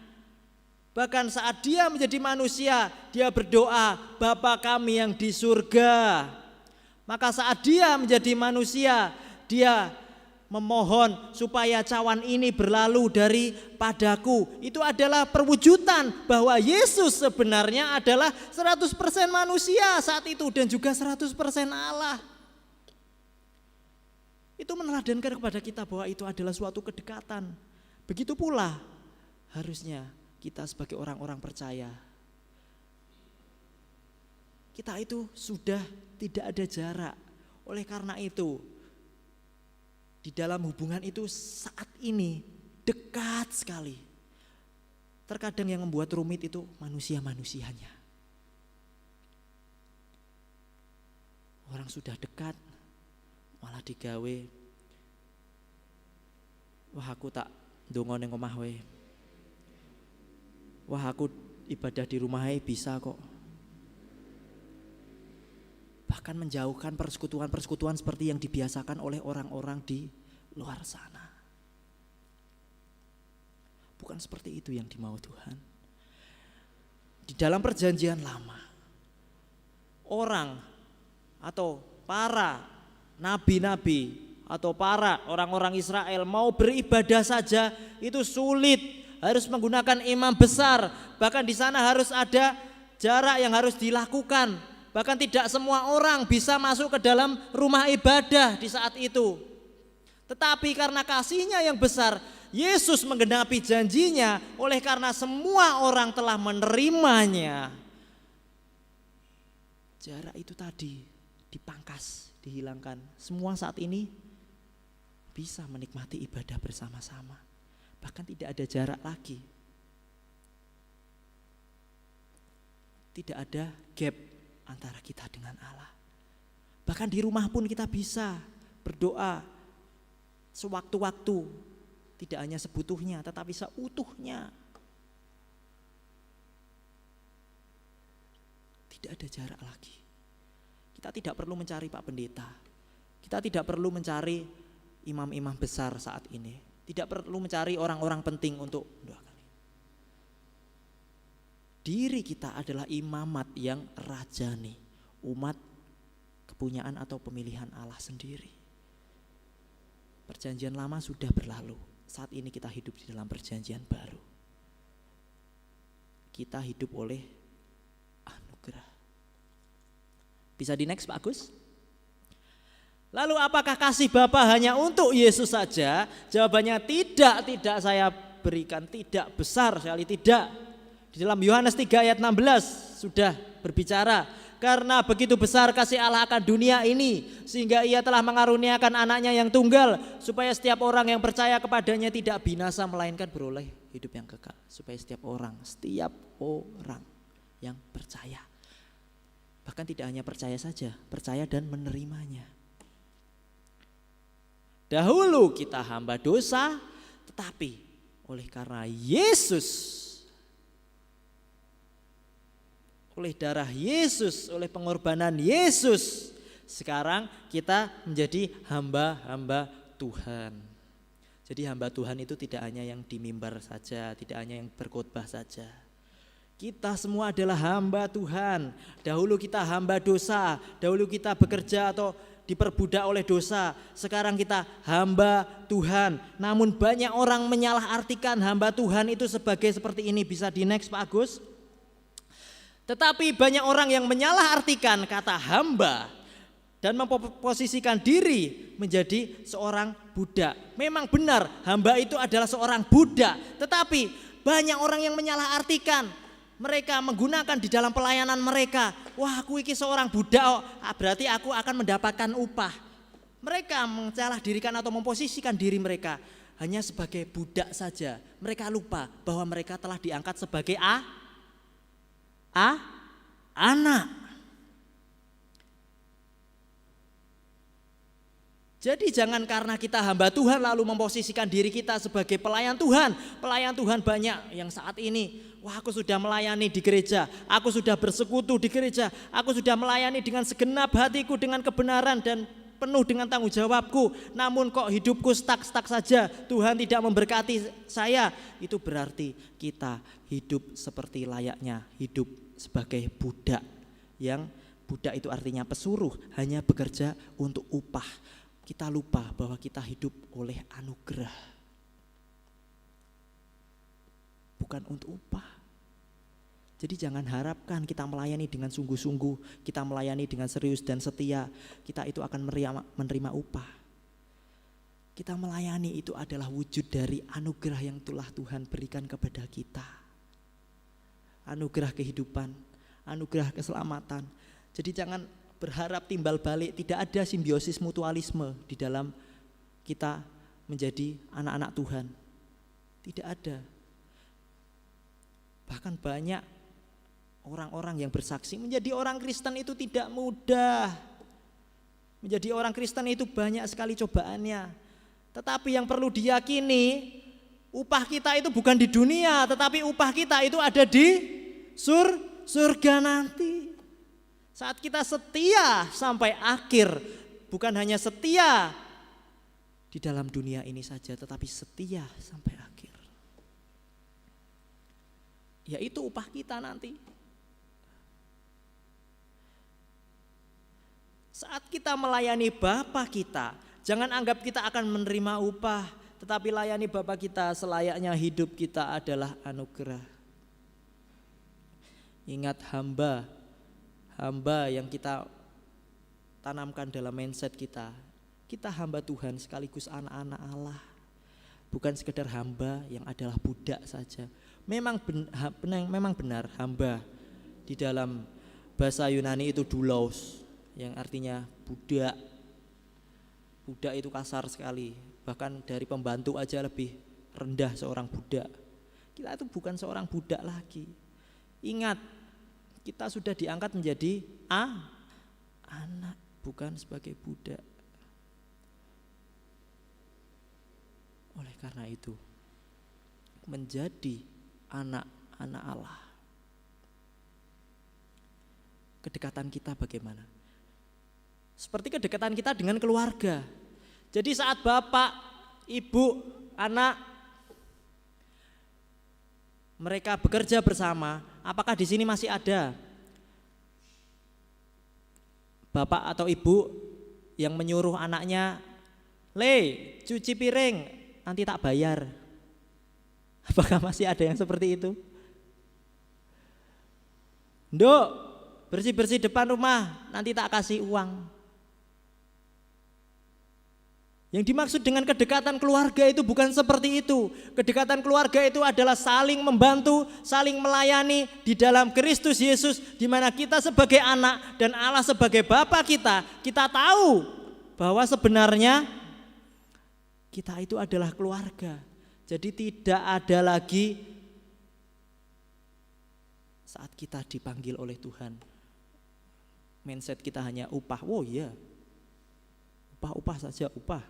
Bahkan saat dia menjadi manusia, dia berdoa, Bapa kami yang di surga. Maka saat dia menjadi manusia, dia memohon supaya cawan ini berlalu daripadaku. Itu adalah perwujudan bahwa Yesus sebenarnya adalah 100% manusia saat itu dan juga 100% Allah. Itu meneladankan kepada kita bahwa itu adalah suatu kedekatan. Begitu pula harusnya kita sebagai orang-orang percaya. Kita itu sudah tidak ada jarak. Oleh karena itu, di dalam hubungan itu saat ini dekat sekali. Terkadang yang membuat rumit itu manusia-manusianya. Orang sudah dekat, malah digawe, wah aku tak ndonga ning omah wae. Wah aku ibadah di rumah wae bisa kok. Bahkan menjauhkan persekutuan-persekutuan seperti yang dibiasakan oleh orang-orang di luar sana. Bukan seperti itu yang dimau Tuhan. Di dalam perjanjian lama, orang atau para nabi-nabi atau para orang-orang Israel mau beribadah saja itu sulit, harus menggunakan imam besar. Bahkan di sana harus ada jarak yang harus dilakukan. Bahkan tidak semua orang bisa masuk ke dalam rumah ibadah di saat itu. Tetapi karena kasihnya yang besar, Yesus menggenapi janjinya. Oleh karena semua orang telah menerimanya, jarak itu tadi dipangkas, dihilangkan. Semua saat ini bisa menikmati ibadah bersama-sama. Bahkan tidak ada jarak lagi. Tidak ada gap antara kita dengan Allah. Bahkan di rumah pun kita bisa berdoa sewaktu-waktu. Tidak hanya sebutuhnya tetapi seutuhnya. Tidak ada jarak lagi. Kita tidak perlu mencari Pak Pendeta. Kita tidak perlu mencari imam-imam besar saat ini. Tidak perlu mencari orang-orang penting untuk mendoakan. Diri kita adalah imamat yang rajani, umat kepunyaan atau pemilihan Allah sendiri. Perjanjian lama sudah berlalu. Saat ini kita hidup di dalam perjanjian baru. Kita hidup oleh anugerah. Bisa di next Pak Agus? Lalu apakah kasih Bapa hanya untuk Yesus saja? Jawabannya tidak saya berikan, tidak, besar sekali tidak. Di dalam Yohanes 3 ayat 16 sudah berbicara, karena begitu besar kasih Allah akan dunia ini, sehingga ia telah mengaruniakan anaknya yang tunggal, supaya setiap orang yang percaya kepadanya tidak binasa, melainkan beroleh hidup yang kekal. Supaya setiap orang yang percaya, bahkan tidak hanya percaya saja, percaya dan menerimanya. Dahulu kita hamba dosa, tetapi oleh karena Yesus, oleh darah Yesus, oleh pengorbanan Yesus, sekarang kita menjadi hamba-hamba Tuhan. Jadi hamba Tuhan itu tidak hanya yang di mimbar saja, tidak hanya yang berkhotbah saja. Kita semua adalah hamba Tuhan. Dahulu kita hamba dosa, dahulu kita bekerja atau diperbudak oleh dosa, sekarang kita hamba Tuhan. Namun banyak orang menyalahartikan hamba Tuhan itu sebagai seperti ini. Bisa di next Pak Agus. Tetapi banyak orang yang menyalahartikan kata hamba dan memposisikan diri menjadi seorang budak. Memang benar hamba itu adalah seorang budak, tetapi banyak orang yang menyalahartikan. Mereka menggunakan di dalam pelayanan mereka, wah aku ini seorang budak, berarti aku akan mendapatkan upah. Mereka mensalah-dirikan atau memposisikan diri mereka hanya sebagai budak saja. Mereka lupa bahwa mereka telah diangkat sebagai anak. Jadi jangan karena kita hamba Tuhan lalu memposisikan diri kita sebagai pelayan Tuhan. Pelayan Tuhan banyak yang saat ini, wah aku sudah melayani di gereja, aku sudah bersekutu di gereja, aku sudah melayani dengan segenap hatiku dengan kebenaran dan penuh dengan tanggung jawabku. Namun kok hidupku stuck saja, Tuhan tidak memberkati saya. Itu berarti kita hidup seperti layaknya hidup sebagai budak. Yang budak itu artinya pesuruh, hanya bekerja untuk upah. Kita lupa bahwa kita hidup oleh anugerah, bukan untuk upah. Jadi jangan harapkan kita melayani dengan sungguh-sungguh, kita melayani dengan serius dan setia, kita itu akan menerima upah. Kita melayani itu adalah wujud dari anugerah yang telah Tuhan berikan kepada kita. Anugerah kehidupan, anugerah keselamatan. Jadi jangan berharap timbal balik, tidak ada simbiosis mutualisme di dalam kita menjadi anak-anak Tuhan. Tidak ada. Bahkan banyak orang-orang yang bersaksi menjadi orang Kristen itu tidak mudah. Menjadi orang Kristen itu banyak sekali cobaannya. Tetapi yang perlu diyakini, upah kita itu bukan di dunia, tetapi upah kita itu ada di surga nanti. Saat kita setia sampai akhir, bukan hanya setia di dalam dunia ini saja, tetapi setia sampai akhir. Yaitu upah kita nanti. Saat kita melayani Bapa kita, jangan anggap kita akan menerima upah, tetapi layani Bapa kita selayaknya hidup kita adalah anugerah. Ingat hamba yang kita tanamkan dalam mindset kita. Kita hamba Tuhan sekaligus anak-anak Allah. Bukan sekedar hamba yang adalah budak saja. Memang benar hamba di dalam bahasa Yunani itu doulos, yang artinya budak. Budak itu kasar sekali. Bahkan dari pembantu aja lebih rendah seorang budak. Kita itu bukan seorang budak lagi. Ingat, kita sudah diangkat menjadi anak, bukan sebagai budak. Oleh karena itu, menjadi anak-anak Allah. Kedekatan kita bagaimana? Seperti kedekatan kita dengan keluarga. Jadi saat bapak, ibu, anak mereka bekerja bersama, apakah di sini masih ada bapak atau ibu yang menyuruh anaknya Le, cuci piring, nanti tak bayar. Apakah masih ada yang seperti itu? Nduk, bersih-bersih depan rumah, nanti tak kasih uang. Yang dimaksud dengan kedekatan keluarga itu bukan seperti itu. Kedekatan keluarga itu adalah saling membantu, saling melayani di dalam Kristus Yesus, di mana kita sebagai anak dan Allah sebagai Bapa kita tahu bahwa sebenarnya kita itu adalah keluarga. Jadi tidak ada lagi saat kita dipanggil oleh Tuhan, mindset kita hanya upah. Oh iya, upah saja, upah.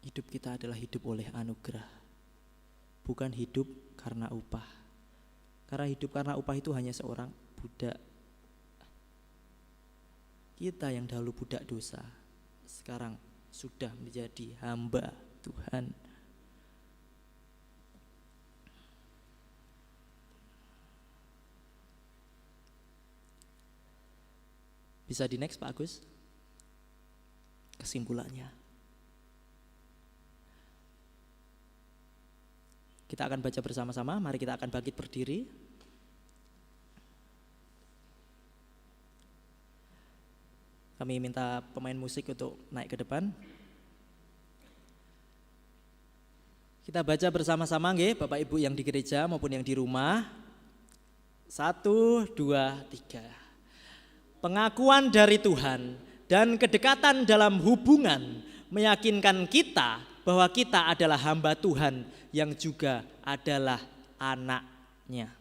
Hidup kita adalah hidup oleh anugerah, bukan hidup karena upah. Karena hidup karena upah itu hanya seorang budak. Kita yang dahulu budak dosa, sekarang sudah menjadi hamba Tuhan. Bisa di next Pak Agus? Kesimpulannya, kita akan baca bersama-sama. Mari kita akan bangkit berdiri. Kami minta pemain musik untuk naik ke depan. Kita baca bersama-sama nggih, Bapak Ibu yang di gereja maupun yang di rumah. 1, 2, 3. Pengakuan dari Tuhan dan kedekatan dalam hubungan meyakinkan kita bahwa kita adalah hamba Tuhan yang juga adalah anak-Nya.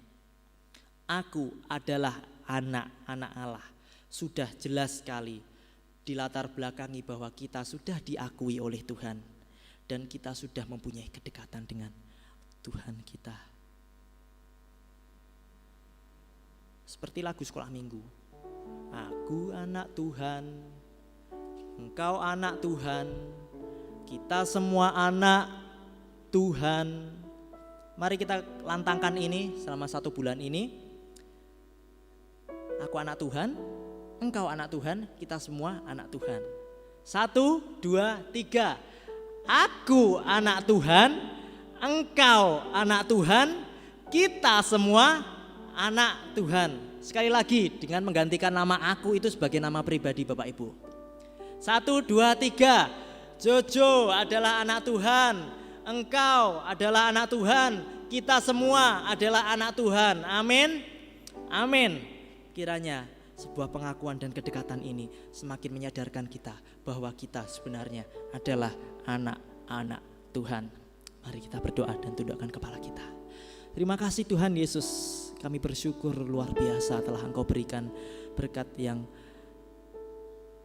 Aku adalah anak-anak Allah. Sudah jelas sekali dilatar belakangi bahwa kita sudah diakui oleh Tuhan dan kita sudah mempunyai kedekatan dengan Tuhan kita. Seperti lagu sekolah minggu. Aku anak Tuhan, engkau anak Tuhan, kita semua anak Tuhan. Mari kita lantangkan ini selama 1 bulan ini. Aku anak Tuhan, engkau anak Tuhan, kita semua anak Tuhan. 1, 2, 3. Aku anak Tuhan, engkau anak Tuhan, kita semua anak Tuhan. Sekali lagi dengan menggantikan nama aku itu sebagai nama pribadi Bapak Ibu. 1, 2, 3. Jojo adalah anak Tuhan, engkau adalah anak Tuhan, kita semua adalah anak Tuhan. Amin. Amin. Kiranya sebuah pengakuan dan kedekatan ini semakin menyadarkan kita bahwa kita sebenarnya adalah anak-anak Tuhan. Mari kita berdoa dan tundukkan kepala kita. Terima kasih Tuhan Yesus, kami bersyukur luar biasa telah Engkau berikan berkat yang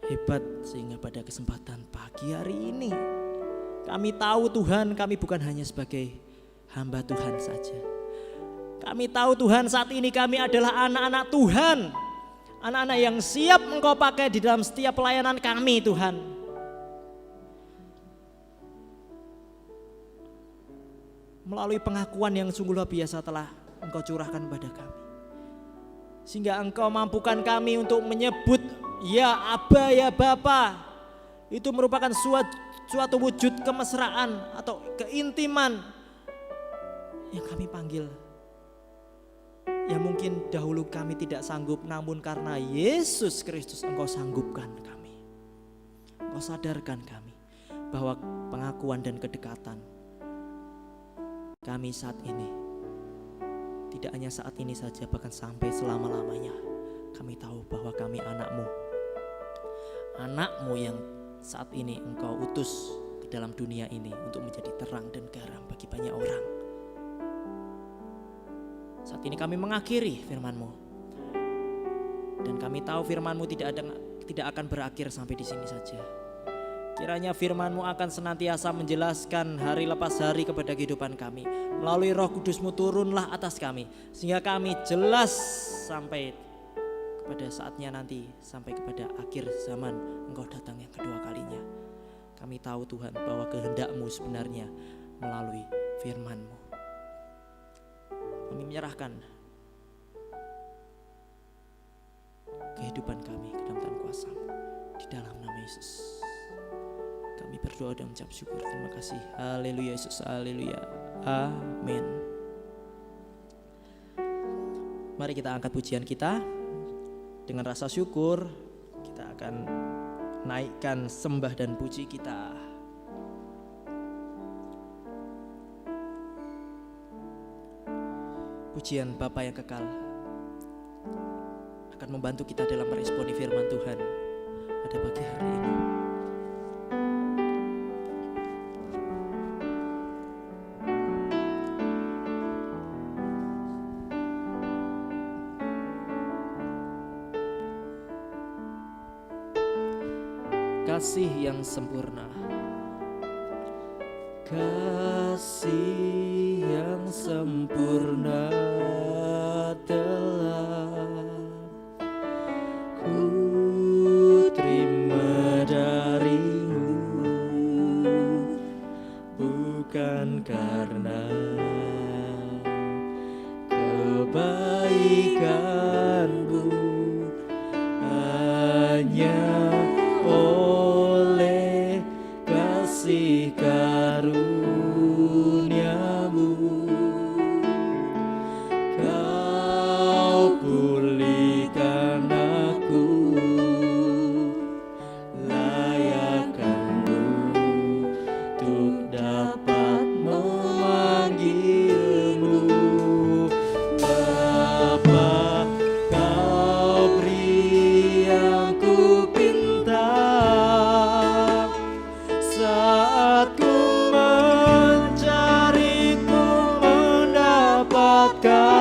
hebat sehingga pada kesempatan pagi hari ini kami tahu Tuhan, kami bukan hanya sebagai hamba Tuhan saja. Kami tahu Tuhan, saat ini kami adalah anak-anak Tuhan, anak-anak yang siap Engkau pakai di dalam setiap pelayanan kami Tuhan. Melalui pengakuan yang sungguh luar biasa telah Engkau curahkan kepada kami, sehingga Engkau mampukan kami untuk menyebut ya Aba, ya Bapa. Itu merupakan suatu wujud kemesraan atau keintiman yang kami panggil, yang mungkin dahulu kami tidak sanggup, namun karena Yesus Kristus Engkau sanggupkan kami. Engkau sadarkan kami bahwa pengakuan dan kedekatan kami saat ini, tidak hanya saat ini saja, bahkan sampai selama-lamanya, kami tahu bahwa kami anak-Mu. Anak-Mu yang saat ini Engkau utus ke dalam dunia ini untuk menjadi terang dan garam bagi banyak orang. Saat ini kami mengakhiri firman-Mu, dan kami tahu firman-Mu tidak akan berakhir sampai di sini saja. Kiranya firman-Mu akan senantiasa menjelaskan hari lepas hari kepada kehidupan kami. Melalui Roh Kudus-Mu turunlah atas kami, sehingga kami jelas sampai kepada saatnya nanti, sampai kepada akhir zaman Engkau datang yang kedua kalinya. Kami tahu Tuhan bahwa kehendak-Mu sebenarnya melalui firman-Mu. Kami menyerahkan kehidupan kami ke dalam tangan kuasa kuasa-Mu. Di dalam nama Yesus kami berdoa dan mengucap syukur. Terima kasih. Haleluya Yesus, haleluya. Amin. Mari kita angkat pujian kita. Dengan rasa syukur kita akan naikkan sembah dan puji kita. Pujian Bapa yang kekal akan membantu kita dalam meresponi firman Tuhan pada pagi hari ini. Kasih yang sempurna, kasih yang sempurna telah ku terima darimu, bukan karena kebaikanmu, hanya oleh kasih karuniamu Kau pulihkan aku, layakkanmu untuk dapat memanggilmu Bapa. Kau beri yang ku pinta saat ku mencari, ku mendapatkan.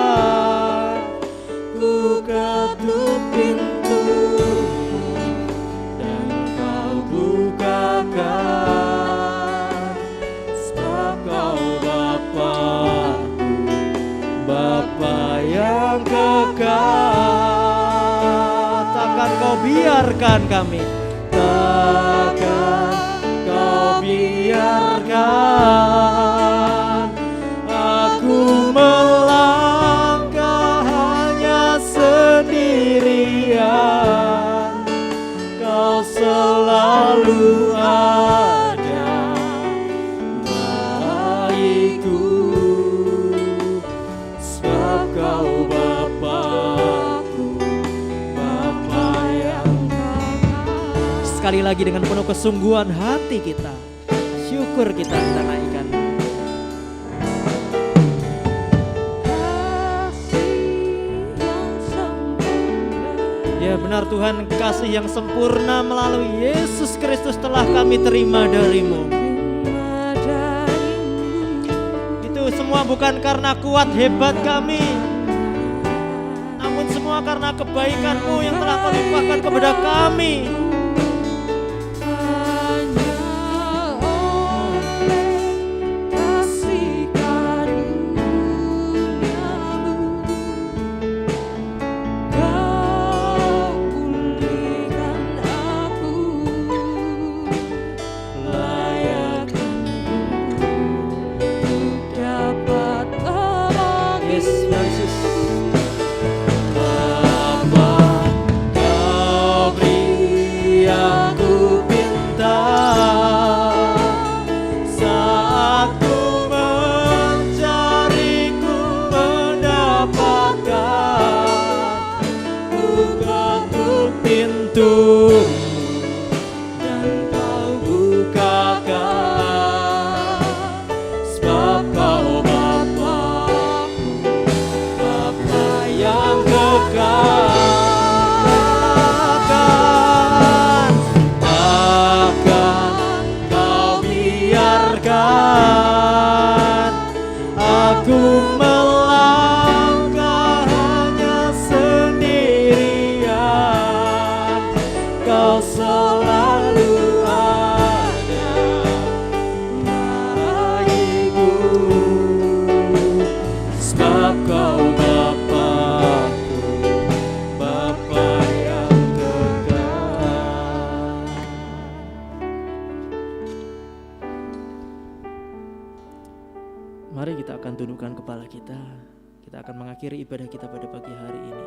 Ku ketuk pintu dan kau bukakan, sebab kau Bapa-Ku, Bapa yang kekal. Takkan kau biarkan kami, takkan kau biarkan aku melangkah hanya sendirian. Kau selalu ada bagiku, sebab kau Bapa-Ku, Bapa yang kekal. Sekali lagi dengan penuh kesungguhan hati kita, syukur kita naikkan. Ya benar Tuhan, kasih yang sempurna melalui Yesus Kristus telah kami terima darimu. Itu semua bukan karena kuat hebat kami, namun semua karena kebaikan-Mu yang telah Kau limpahkan kepada kami. Mari kita akan tundukkan kepala kita. Kita akan mengakhiri ibadah kita pada pagi hari ini.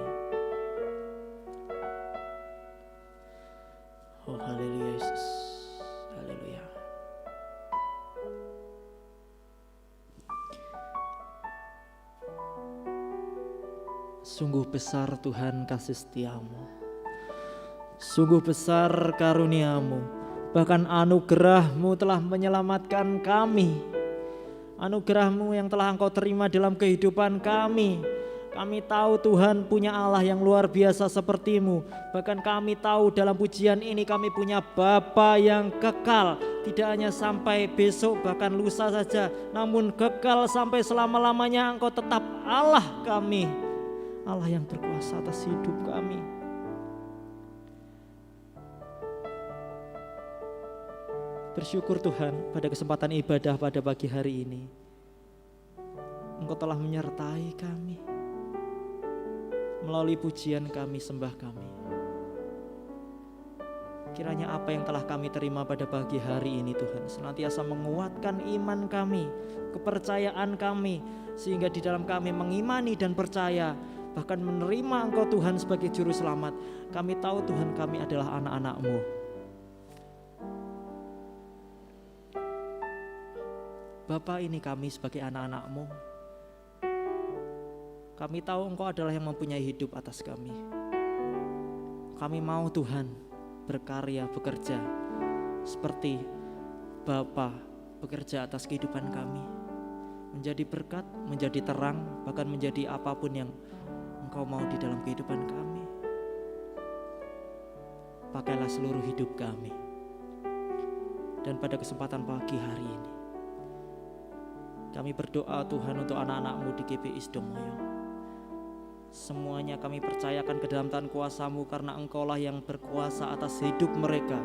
Oh haleluya Yesus. Haleluya. Sungguh besar Tuhan kasih setiamu, sungguh besar karuniamu, bahkan anugerahmu telah menyelamatkan kami. Anugerahmu yang telah Engkau terima dalam kehidupan kami. Kami tahu Tuhan punya Allah yang luar biasa seperti-Mu. Bahkan kami tahu dalam pujian ini kami punya Bapa yang kekal. Tidak hanya sampai besok bahkan lusa saja, namun kekal sampai selama-lamanya. Engkau tetap Allah kami, Allah yang berkuasa atas hidup kami. Bersyukur Tuhan pada kesempatan ibadah pada pagi hari ini, Engkau telah menyertai kami. Melalui pujian kami, sembah kami. Kiranya apa yang telah kami terima pada pagi hari ini Tuhan senantiasa menguatkan iman kami, kepercayaan kami, sehingga di dalam kami mengimani dan percaya, bahkan menerima Engkau Tuhan sebagai Juru Selamat. Kami tahu Tuhan kami adalah anak-anak-Mu. Bapa, ini kami sebagai anak-anak-Mu. Kami tahu Engkau adalah yang mempunyai hidup atas kami. Kami mau Tuhan berkarya, bekerja seperti Bapa bekerja atas kehidupan kami. Menjadi berkat, menjadi terang, bahkan menjadi apapun yang Engkau mau di dalam kehidupan kami. Pakailah seluruh hidup kami. Dan pada kesempatan pagi hari ini, kami berdoa Tuhan untuk anak-anak-Mu di GPI Sidomoyo. Semuanya kami percayakan ke dalam tangan kuasa-Mu, karena Engkaulah yang berkuasa atas hidup mereka.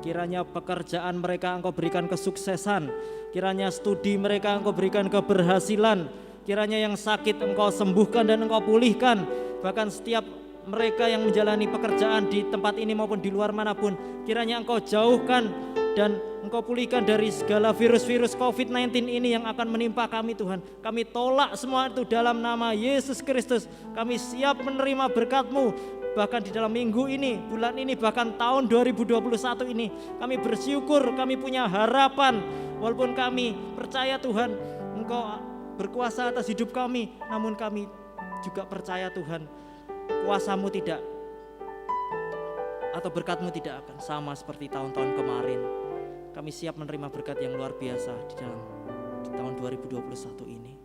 Kiranya pekerjaan mereka Engkau berikan kesuksesan, kiranya studi mereka Engkau berikan keberhasilan, kiranya yang sakit Engkau sembuhkan dan Engkau pulihkan. Bahkan setiap mereka yang menjalani pekerjaan di tempat ini maupun di luar manapun, kiranya Engkau jauhkan dan Engkau pulihkan dari segala virus-virus COVID-19 ini yang akan menimpa kami Tuhan. Kami tolak semua itu dalam nama Yesus Kristus. Kami siap menerima berkat-Mu. Bahkan di dalam minggu ini, bulan ini, bahkan tahun 2021 ini, kami bersyukur, kami punya harapan. Walaupun kami percaya Tuhan Engkau berkuasa atas hidup kami, namun kami juga percaya Tuhan kuasa-Mu tidak, atau berkat-Mu tidak akan sama seperti tahun-tahun kemarin. Kami siap menerima berkat yang luar biasa di tahun 2021 ini.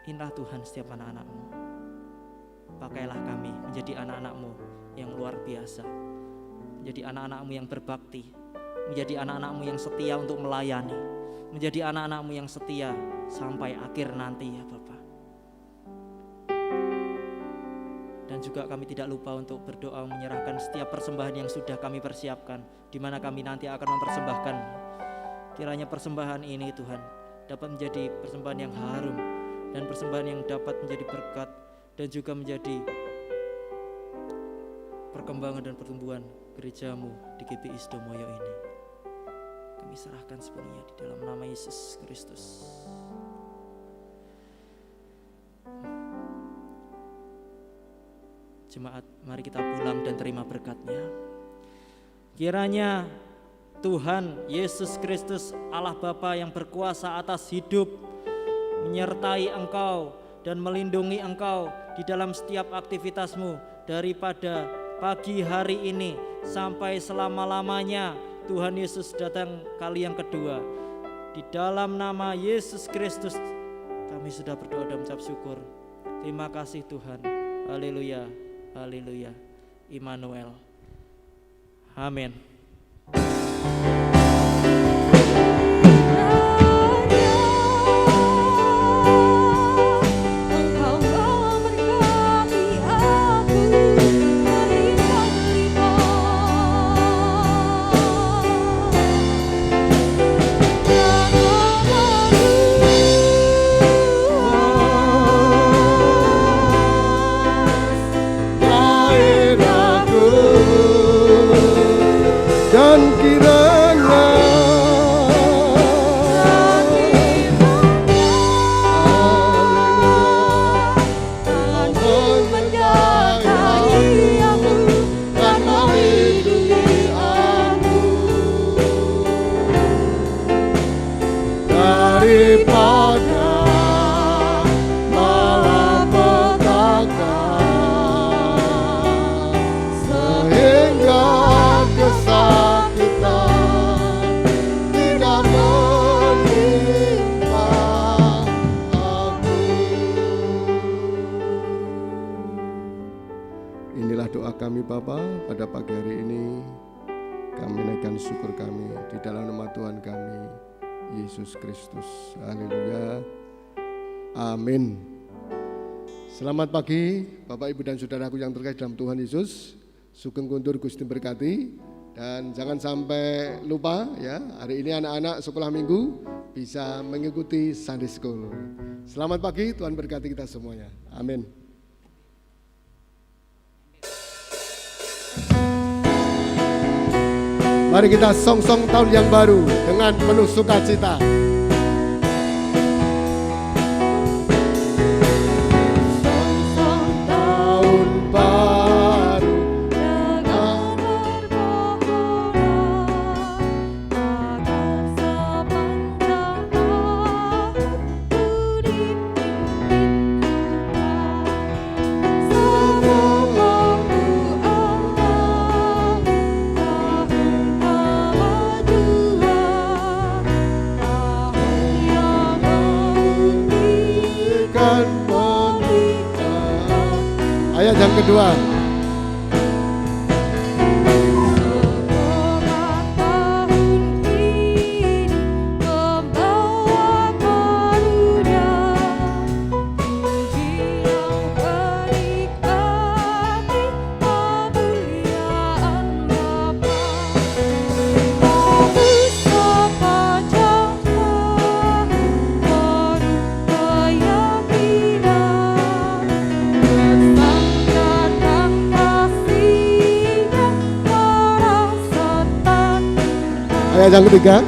Inilah Tuhan setiap anak-anak-Mu. Pakailah kami menjadi anak-anak-Mu yang luar biasa, menjadi anak-anak-Mu yang berbakti, menjadi anak-anak-Mu yang setia untuk melayani, menjadi anak-anak-Mu yang setia sampai akhir nanti ya Bapa. Dan juga kami tidak lupa untuk berdoa menyerahkan setiap persembahan yang sudah kami persiapkan, di mana kami nanti akan mempersembahkan. Kiranya persembahan ini Tuhan dapat menjadi persembahan yang harum, dan persembahan yang dapat menjadi berkat, dan juga menjadi perkembangan dan pertumbuhan gereja-Mu di GPI Sidomoyo ini. Kami serahkan sepenuhnya di dalam nama Yesus Kristus. Jemaat, mari kita pulang dan terima berkat-Nya. Kiranya Tuhan Yesus Kristus, Allah Bapa yang berkuasa atas hidup, menyertai engkau dan melindungi engkau di dalam setiap aktivitasmu, daripada pagi hari ini sampai selama-lamanya. Tuhan Yesus datang kali yang kedua. Di dalam nama Yesus Kristus kami sudah berdoa dan mengucap syukur. Terima kasih Tuhan. Haleluya. Haleluya, Immanuel. Amin. Dan kiranya daripada malapetaka, sehingga kesakitan tidak menimpa aku. Inilah doa kami Bapa pada pagi hari ini. Kami naikkan syukur kami di dalam nama Tuhan kami Yesus Kristus. Haleluya. Amin. Selamat pagi Bapak Ibu dan Saudaraku yang terkasih dalam Tuhan Yesus. Sugeng kuntur Gusti berkati. Dan jangan sampai lupa ya, hari ini anak-anak sekolah minggu bisa mengikuti Sunday School. Selamat pagi, Tuhan berkati kita semuanya. Amin. Mari kita song-song tahun yang baru dengan penuh sukacita. Song-song tahun baru dengan berbahagia, agar sepanjang tahun ku dipimpin Tuhan. Semoga Allah ayat yang kedua. Semoga tahun ini membawa karunia, puji yang menikmati kemuliaan Bapa. Sepanjang tahun penuh keyakinan, dan kasihnya para serta Ayat yang ketiga.